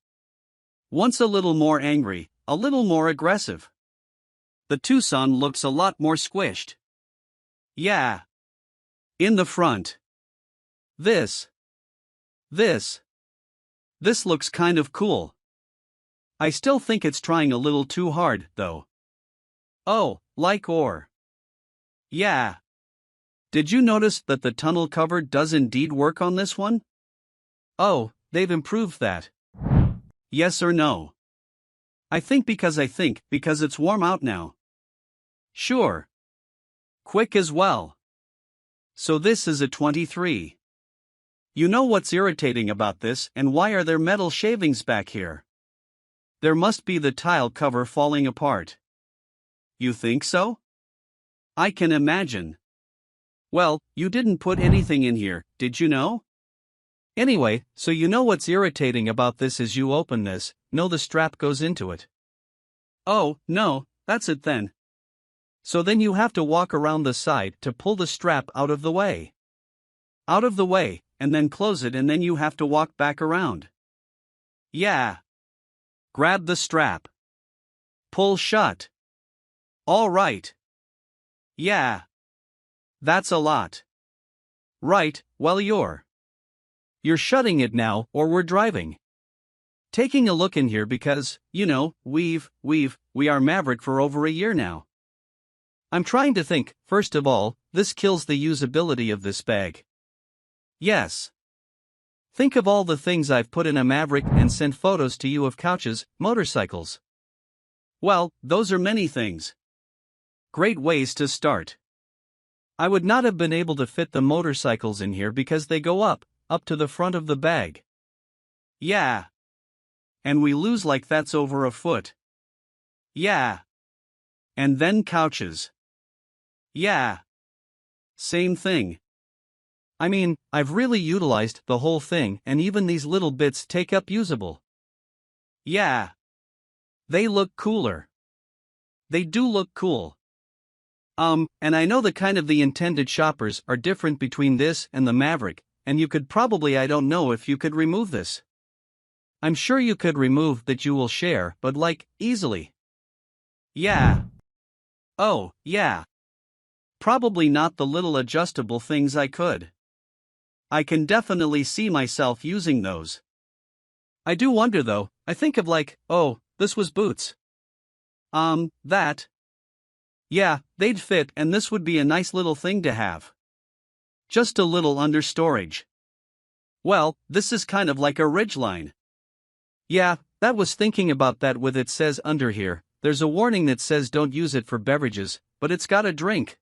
Once a little more angry, a little more aggressive. The Tucson looks a lot more squished. Yeah. In the front. This looks kind of cool. I still think it's trying a little too hard, though. Oh, yeah. Did you notice that the tunnel cover does indeed work on this one? Oh, they've improved that. Yes or no? I think because it's warm out now. Sure. Quick as well. So this is a 23. You know what's irritating about this and why are there metal shavings back here? There must be the tile cover falling apart. You think so? I can imagine. Well, you didn't put anything in here, did you know? Anyway, so you know what's irritating about this is you open this, the strap goes into it. Oh, no, that's it then. So then you have to walk around the side to pull the strap out of the way. Out of the way, and then close it and then you have to walk back around. Yeah. Grab the strap. Pull shut. All right. Yeah. That's a lot. Right, well you're shutting it now or we're driving. Taking a look in here because, we are Maverick for over a year now. I'm trying to think, first of all, this kills the usability of this bag. Yes. Think of all the things I've put in a Maverick and sent photos to you of couches, motorcycles. Well, those are many things. Great ways to start. I would not have been able to fit the motorcycles in here because they go up to the front of the bag. Yeah. And we lose like that's over a foot. Yeah. And then couches. Yeah. Same thing. I mean, I've really utilized the whole thing and even these little bits take up usable. Yeah. They look cooler. They do look cool. And I know the intended shoppers are different between this and the Maverick, and you could probably, I don't know if you could remove this. I'm sure you could remove that you will share, but easily. Yeah. Oh, yeah. Probably not the little adjustable things I could. I can definitely see myself using those. I do wonder though, I think of this was boots. That. Yeah, they'd fit and this would be a nice little thing to have. Just a little under storage. Well, this is kind of like a Ridgeline. Yeah, that was thinking about that with it says under here, there's a warning that says don't use it for beverages, but it's got a drink.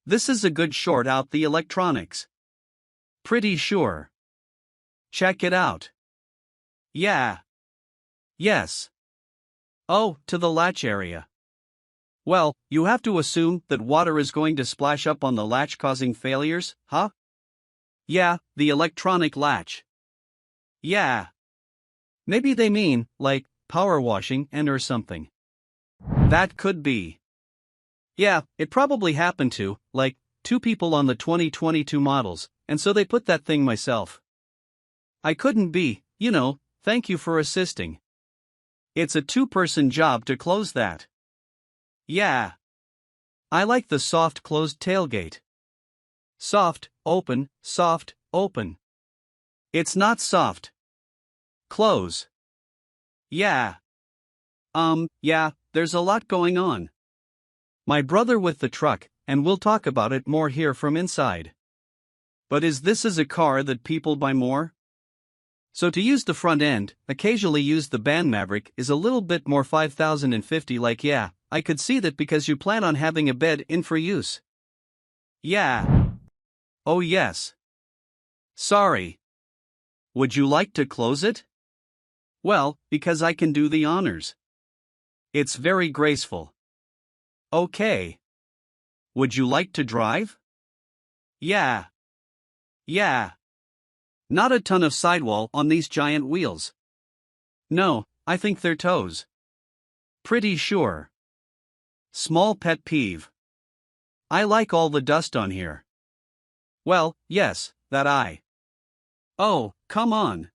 This is a good short out the electronics. Pretty sure. Check it out. Yeah. Yes. Oh, to the latch area. Well, you have to assume that water is going to splash up on the latch causing failures, huh? Yeah, the electronic latch. Yeah. Maybe they mean, like, power washing and or something. That could be. Yeah, it probably happened to, like, two people on the 2022 models, and so they put that thing myself. I couldn't be, thank you for assisting. It's a two-person job to close that. Yeah. I like the soft closed tailgate. Soft, open, soft, open. It's not soft. Close. Yeah. Yeah, there's a lot going on. My brother with the truck, and we'll talk about it more here from inside. But is this a car that people buy more? So to use the front end, occasionally use the band Maverick is a little bit more 5050 like yeah, I could see that because you plan on having a bed in for use. Yeah. Oh yes. Sorry. Would you like to close it? Well, because I can do the honors. It's very graceful. Okay. Would you like to drive? Yeah. Yeah. Not a ton of sidewall on these giant wheels. No, I think they're toes. Pretty sure. Small pet peeve. I like all the dust on here. Well, yes, that I. Oh, come on.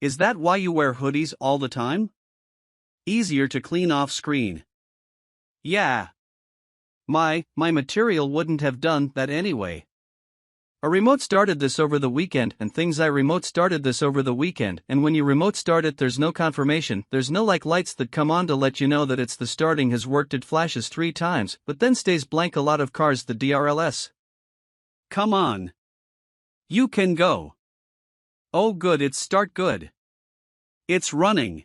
Is that why you wear hoodies all the time? Easier to clean off screen. Yeah. My material wouldn't have done that anyway. A remote started this over the weekend and things I remote started this over the weekend and when you remote start it there's no confirmation, there's no like lights that come on to let you know that it's the starting has worked, it flashes 3 times but then stays blank, a lot of cars the DRLS. Come on. You can go. Oh good, it's start good. It's running.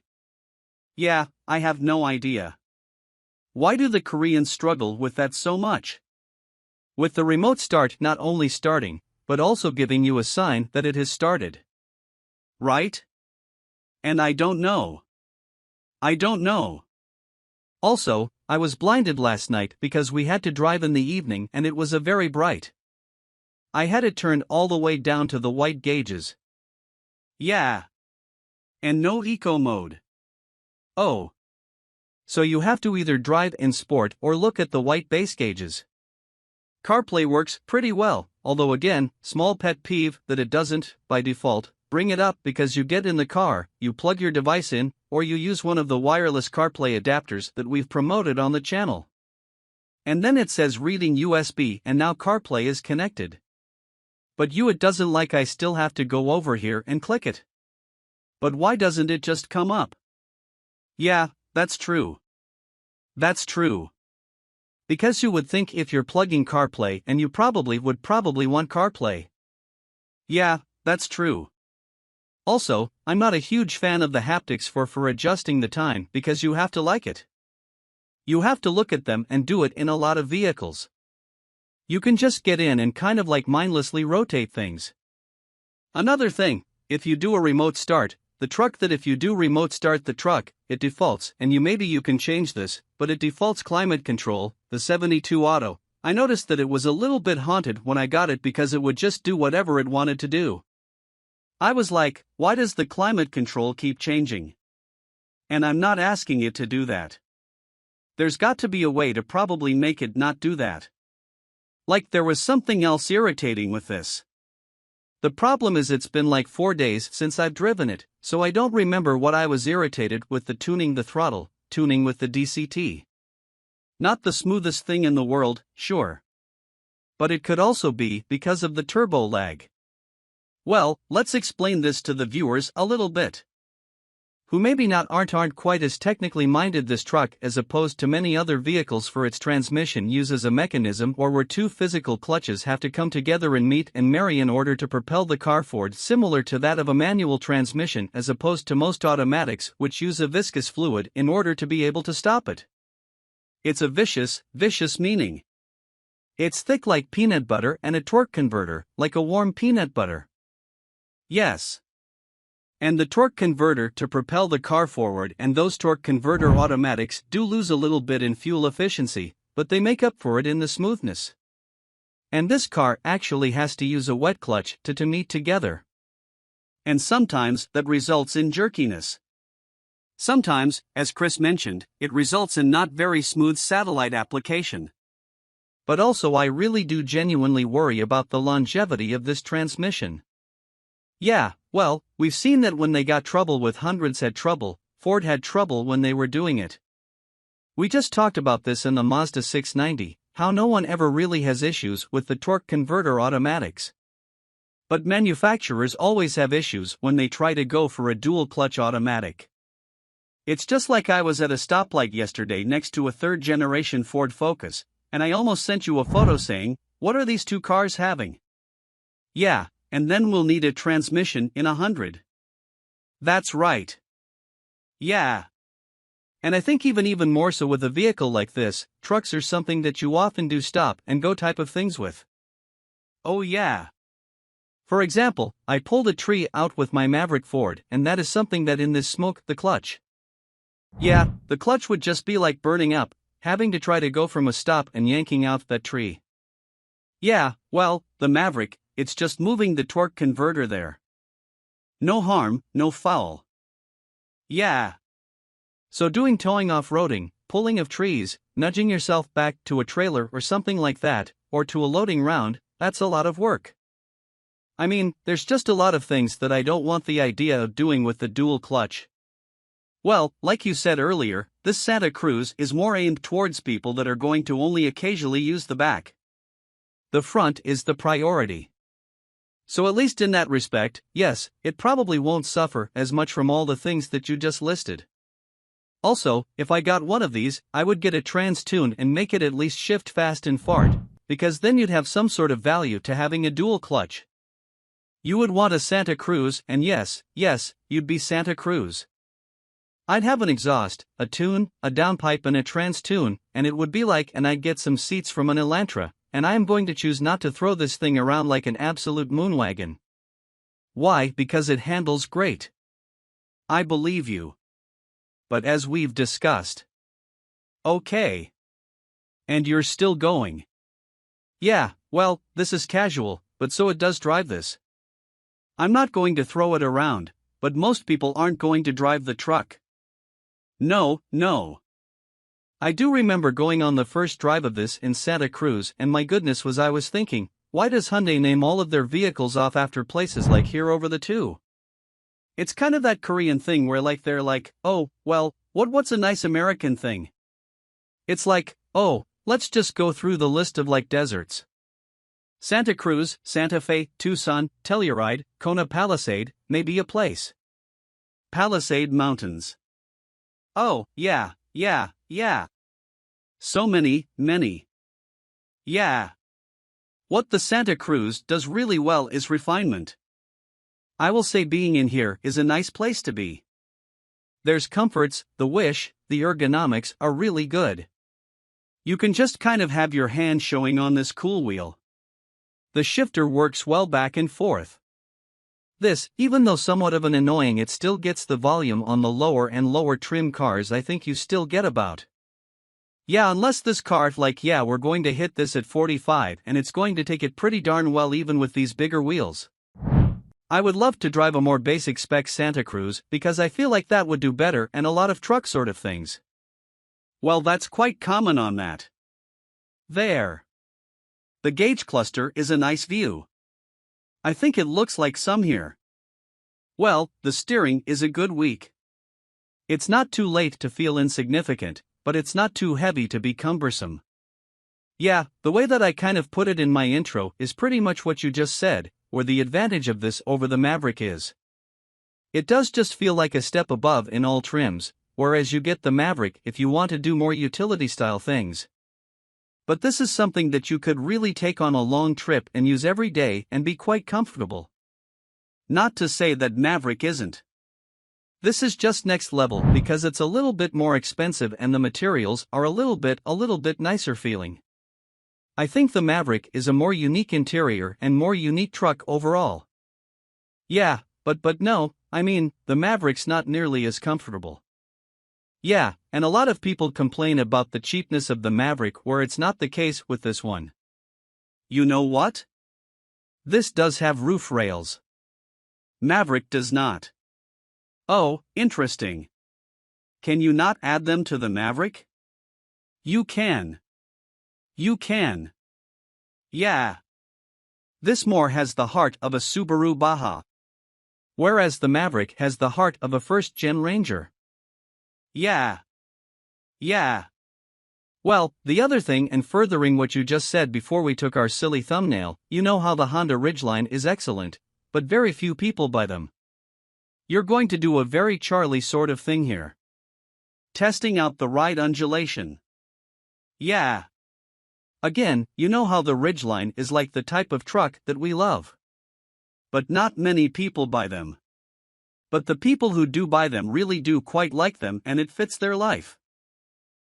Yeah, I have no idea. Why do the Koreans struggle with that so much? With the remote start not only starting, but also giving you a sign that it has started. Right? And I don't know. I don't know. Also, I was blinded last night because we had to drive in the evening and it was a very bright. I had it turned all the way down to the white gauges. Yeah. And no eco mode. Oh. So you have to either drive in sport or look at the white base gauges. CarPlay works pretty well, although again, small pet peeve that it doesn't, by default, bring it up because you get in the car, you plug your device in, or you use one of the wireless CarPlay adapters that we've promoted on the channel. And then it says reading USB and now CarPlay is connected. But it doesn't, like I still have to go over here and click it. But why doesn't it just come up? Yeah, that's true. That's true. Because you would think if you're plugging CarPlay and you would probably want CarPlay. Yeah, that's true. Also, I'm not a huge fan of the haptics for adjusting the time because you have to like it. You have to look at them and do it in a lot of vehicles. You can just get in and kind of like mindlessly rotate things. Another thing, if you do a remote start, the truck that if you do remote start the truck, it defaults, and maybe you can change this, but it defaults climate control, the 72 auto. I noticed that it was a little bit haunted when I got it because it would just do whatever it wanted to do. I was like, why does the climate control keep changing? And I'm not asking it to do that. There's got to be a way to probably make it not do that. Like there was something else irritating with this. The problem is it's been like 4 days since I've driven it, so I don't remember what I was irritated with the tuning the throttle, tuning with the DCT. Not the smoothest thing in the world, sure. But it could also be because of the turbo lag. Well, let's explain this to the viewers a little bit. Who maybe aren't quite as technically minded. This truck, as opposed to many other vehicles for its transmission, uses a mechanism where 2 physical clutches have to come together and meet and marry in order to propel the car forward, similar to that of a manual transmission as opposed to most automatics which use a viscous fluid in order to be able to stop it. It's a vicious meaning. It's thick like peanut butter and a torque converter, like a warm peanut butter. Yes. and the torque converter to propel the car forward, and those torque converter automatics do lose a little bit in fuel efficiency, but they make up for it in the smoothness. And this car actually has to use a wet clutch to meet together. And sometimes that results in jerkiness. Sometimes, as Chris mentioned, it results in not very smooth satellite application. But also I really do genuinely worry about the longevity of this transmission. Yeah, well, we've seen that when they got trouble with hundreds had trouble, Ford had trouble when they were doing it. We just talked about this in the Mazda 690, how no one ever really has issues with the torque converter automatics. But manufacturers always have issues when they try to go for a dual clutch automatic. It's just like I was at a stoplight yesterday next to a third-generation Ford Focus, and I almost sent you a photo saying, "What are these two cars having?" Yeah, and then we'll need a transmission in 100. That's right. Yeah. And I think even more so with a vehicle like this, trucks are something that you often do stop and go type of things with. Oh yeah. For example, I pulled a tree out with my Maverick Ford, and that is something that in this smoke, the clutch. Yeah, the clutch would just be like burning up, having to try to go from a stop and yanking out that tree. Yeah, well, the Maverick, it's just moving the torque converter there. No harm, no foul. Yeah. So doing towing off-roading, pulling of trees, nudging yourself back to a trailer or something like that, or to a loading round, that's a lot of work. I mean, there's just a lot of things that I don't want the idea of doing with the dual clutch. Well, like you said earlier, this Santa Cruz is more aimed towards people that are going to only occasionally use the back. The front is the priority. So at least in that respect, yes, it probably won't suffer as much from all the things that you just listed. Also, if I got one of these, I would get a trans tune and make it at least shift fast and fart, because then you'd have some sort of value to having a dual clutch. You would want a Santa Cruz, and yes, you'd be Santa Cruz. I'd have an exhaust, a tune, a downpipe and a trans tune, and it would be like, and I'd get some seats from an Elantra, and I am going to choose not to throw this thing around like an absolute moonwagon. Why? Because it handles great. I believe you. But as we've discussed. Okay. And you're still going. Yeah, well, this is casual, but so it does drive this. I'm not going to throw it around, but most people aren't going to drive the truck. No. I do remember going on the first drive of this in Santa Cruz, and my goodness was I was thinking, why does Hyundai name all of their vehicles off after places like here over the two? It's kind of that Korean thing where like they're like, oh, well, what's a nice American thing? It's like, oh, let's just go through the list of like deserts. Santa Cruz, Santa Fe, Tucson, Telluride, Kona Palisade, maybe a place. Palisade Mountains. Oh, yeah. So many. Yeah. What the Santa Cruz does really well is refinement. I will say being in here is a nice place to be. There's comforts, the ergonomics are really good. You can just kind of have your hand showing on this cool wheel. The shifter works well back and forth. This, even though somewhat of an annoying, it still gets the volume on the lower and lower trim cars I think you still get about. Yeah, unless this car we're going to hit this at 45 and it's going to take it pretty darn well even with these bigger wheels. I would love to drive a more basic spec Santa Cruz because I feel like that would do better and a lot of truck sort of things. Well, that's quite common on that. There. The gauge cluster is a nice view. I think it looks like some here. Well, the steering is a good weak. It's not too late to feel insignificant, but it's not too heavy to be cumbersome. Yeah, the way that I kind of put it in my intro is pretty much what you just said, where the advantage of this over the Maverick is. It does just feel like a step above in all trims, whereas you get the Maverick if you want to do more utility-style things. But this is something that you could really take on a long trip and use every day and be quite comfortable. Not to say that Maverick isn't. This is just next level because it's a little bit more expensive and the materials are a little bit nicer feeling. I think the Maverick is a more unique interior and more unique truck overall. Yeah, But no, I mean, the Maverick's not nearly as comfortable. Yeah, and a lot of people complain about the cheapness of the Maverick where it's not the case with this one. You know what? This does have roof rails. Maverick does not. Oh, interesting. Can you not add them to the Maverick? You can. You can. Yeah. This more has the heart of a Subaru Baja. Whereas the Maverick has the heart of a first-gen Ranger. Yeah. Yeah. Well, the other thing, and furthering what you just said before we took our silly thumbnail, you know how the Honda Ridgeline is excellent, but very few people buy them. You're going to do a very Charlie sort of thing here. Testing out the ride undulation. Yeah. Again, you know how the Ridgeline is like the type of truck that we love. But not many people buy them. But the people who do buy them really do quite like them and it fits their life.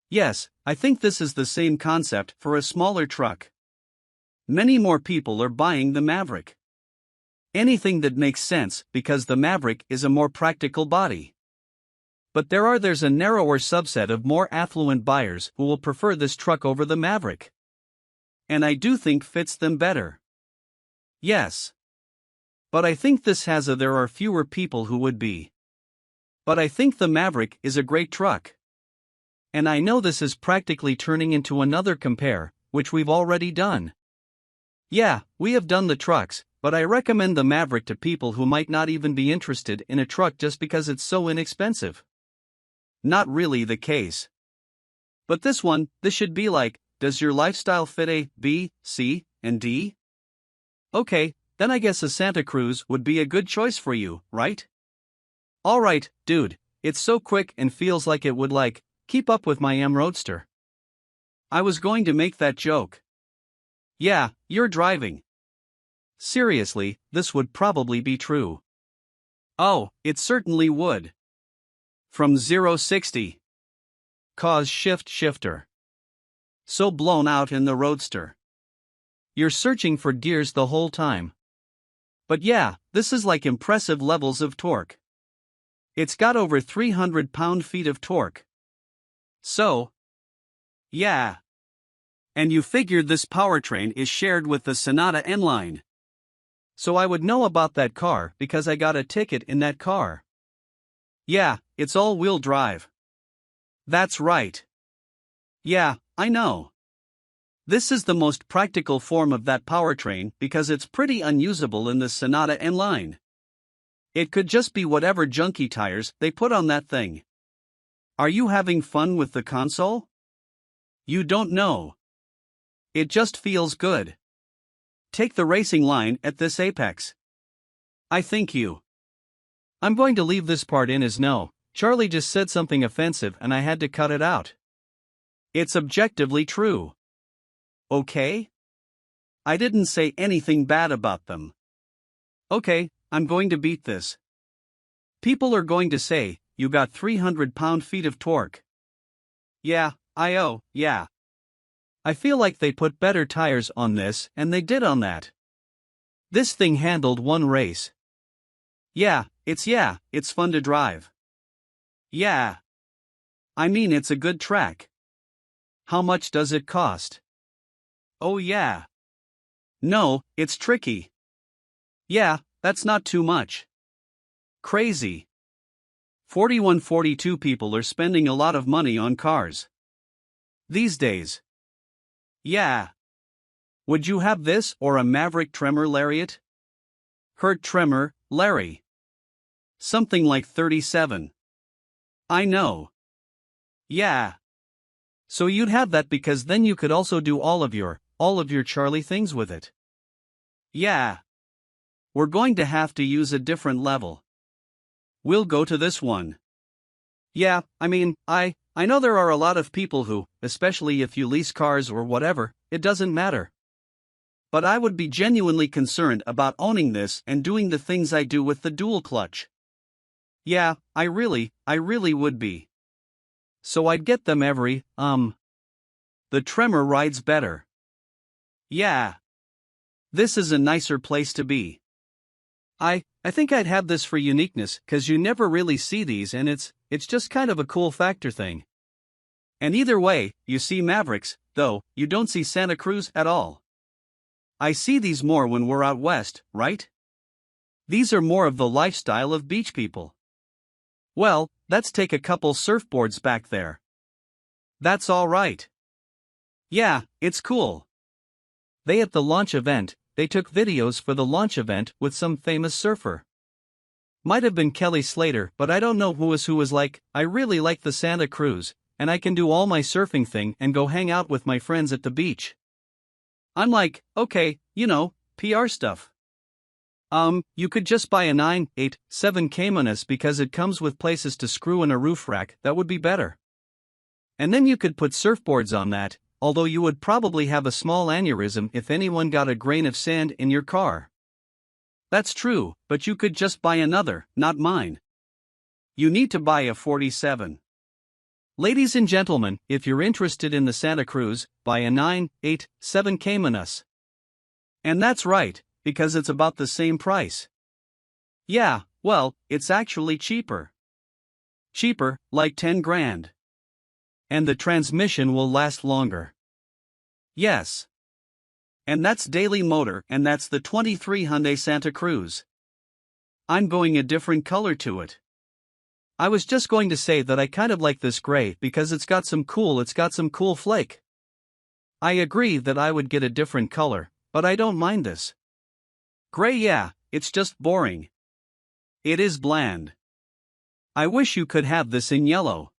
Yes, I think this is the same concept for a smaller truck. Many more people are buying the Maverick. Anything that makes sense because the Maverick is a more practical body. But there's a narrower subset of more affluent buyers who will prefer this truck over the Maverick. And I do think fits them better. Yes. But I think there are fewer people who would be. But I think the Maverick is a great truck. And I know this is practically turning into another compare, which we've already done. Yeah, we have done the trucks, but I recommend the Maverick to people who might not even be interested in a truck just because it's so inexpensive. Not really the case. But this should be like, does your lifestyle fit A, B, C, and D? Okay, then I guess a Santa Cruz would be a good choice for you, right? Alright, dude, it's so quick and feels like it would keep up with my Roadster. I was going to make that joke. Yeah, you're driving. Seriously, this would probably be true. Oh, it certainly would. From 0-60. Cause shifter. So blown out in the Roadster. You're searching for gears the whole time. But yeah, this is like impressive levels of torque. It's got over 300 pound-feet of torque. So, yeah. And you figured this powertrain is shared with the Sonata N-Line. So I would know about that car because I got a ticket in that car. Yeah, it's all-wheel drive. That's right. Yeah, I know. This is the most practical form of that powertrain because it's pretty unusable in the Sonata N-Line. It could just be whatever junky tires they put on that thing. Are you having fun with the console? You don't know. It just feels good. Take the racing line at this apex. I think you. I'm going to leave this part in as no, Charlie just said something offensive and I had to cut it out. It's objectively true. Okay? I didn't say anything bad about them. Okay, I'm going to beat this. People are going to say, you got 300 pound-feet of torque. Yeah, yeah. I feel like they put better tires on this and they did on that. This thing handled one race. Yeah, it's fun to drive. Yeah. I mean it's a good track. How much does it cost? Oh yeah. No, it's tricky. Yeah, that's not too much. Crazy. 42 people are spending a lot of money on cars these days. Yeah. Would you have this or a Maverick Tremor Lariat? Hurt Tremor, Larry. Something like 37. I know. Yeah. So you'd have that because then you could also do all of your Charlie things with it. Yeah. We're going to have to use a different level. We'll go to this one. Yeah, I mean, I know there are a lot of people who, especially if you lease cars or whatever, it doesn't matter. But I would be genuinely concerned about owning this and doing the things I do with the dual clutch. Yeah, I really would be. So I'd get them every, The Tremor rides better. Yeah. This is a nicer place to be. I think I'd have this for uniqueness, 'cause you never really see these and it's just kind of a cool factor thing. And either way, you see Mavericks, though, you don't see Santa Cruz at all. I see these more when we're out west, right? These are more of the lifestyle of beach people. Well, let's take a couple surfboards back there. That's all right. Yeah, it's cool. They at the launch event, they took videos for the launch event with some famous surfer. Might have been Kelly Slater, but I don't know who was like, I really like the Santa Cruz, and I can do all my surfing thing and go hang out with my friends at the beach. I'm like, okay, PR stuff. You could just buy a 987 Caymanas because it comes with places to screw in a roof rack, that would be better. And then you could put surfboards on that, although you would probably have a small aneurysm if anyone got a grain of sand in your car. That's true, but you could just buy another, not mine. You need to buy a 47. Ladies and gentlemen, if you're interested in the Santa Cruz, buy a 987 Caymanas. And that's right, because it's about the same price. Yeah, well, it's actually cheaper. Cheaper, like 10 grand. And the transmission will last longer. Yes. And that's Daily Motor, and that's the 23 Hyundai Santa Cruz. I'm going a different color to it. I was just going to say that I kind of like this gray because it's got some cool flake. I agree that I would get a different color, but I don't mind this. Gray, yeah, it's just boring. It is bland. I wish you could have this in yellow.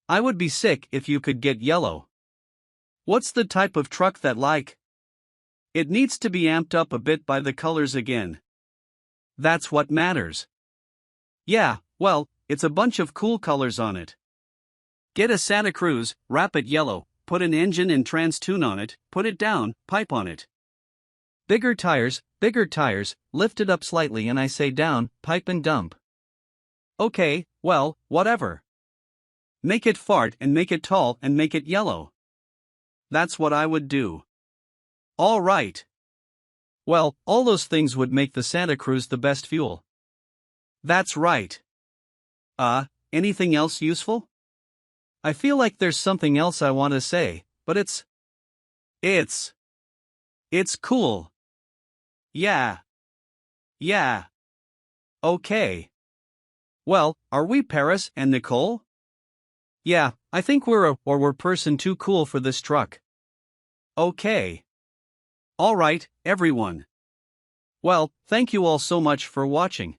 I would be sick if you could get yellow. What's the type of truck that like? It needs to be amped up a bit by the colors again. That's what matters. Yeah, well, it's a bunch of cool colors on it. Get a Santa Cruz, wrap it yellow, put an engine and trans tune on it, put it down, pipe on it. Bigger tires, lift it up slightly and I say down, pipe and dump. Okay, well, whatever. Make it fart and make it tall and make it yellow. That's what I would do. All right. Well, all those things would make the Santa Cruz the best fuel. That's right. Anything else useful? I feel like there's something else I want to say, but it's cool. Yeah. Okay. Well, are we Paris and Nicole? Yeah, I think we're person too cool for this truck. Okay. All right, everyone. Well, thank you all so much for watching.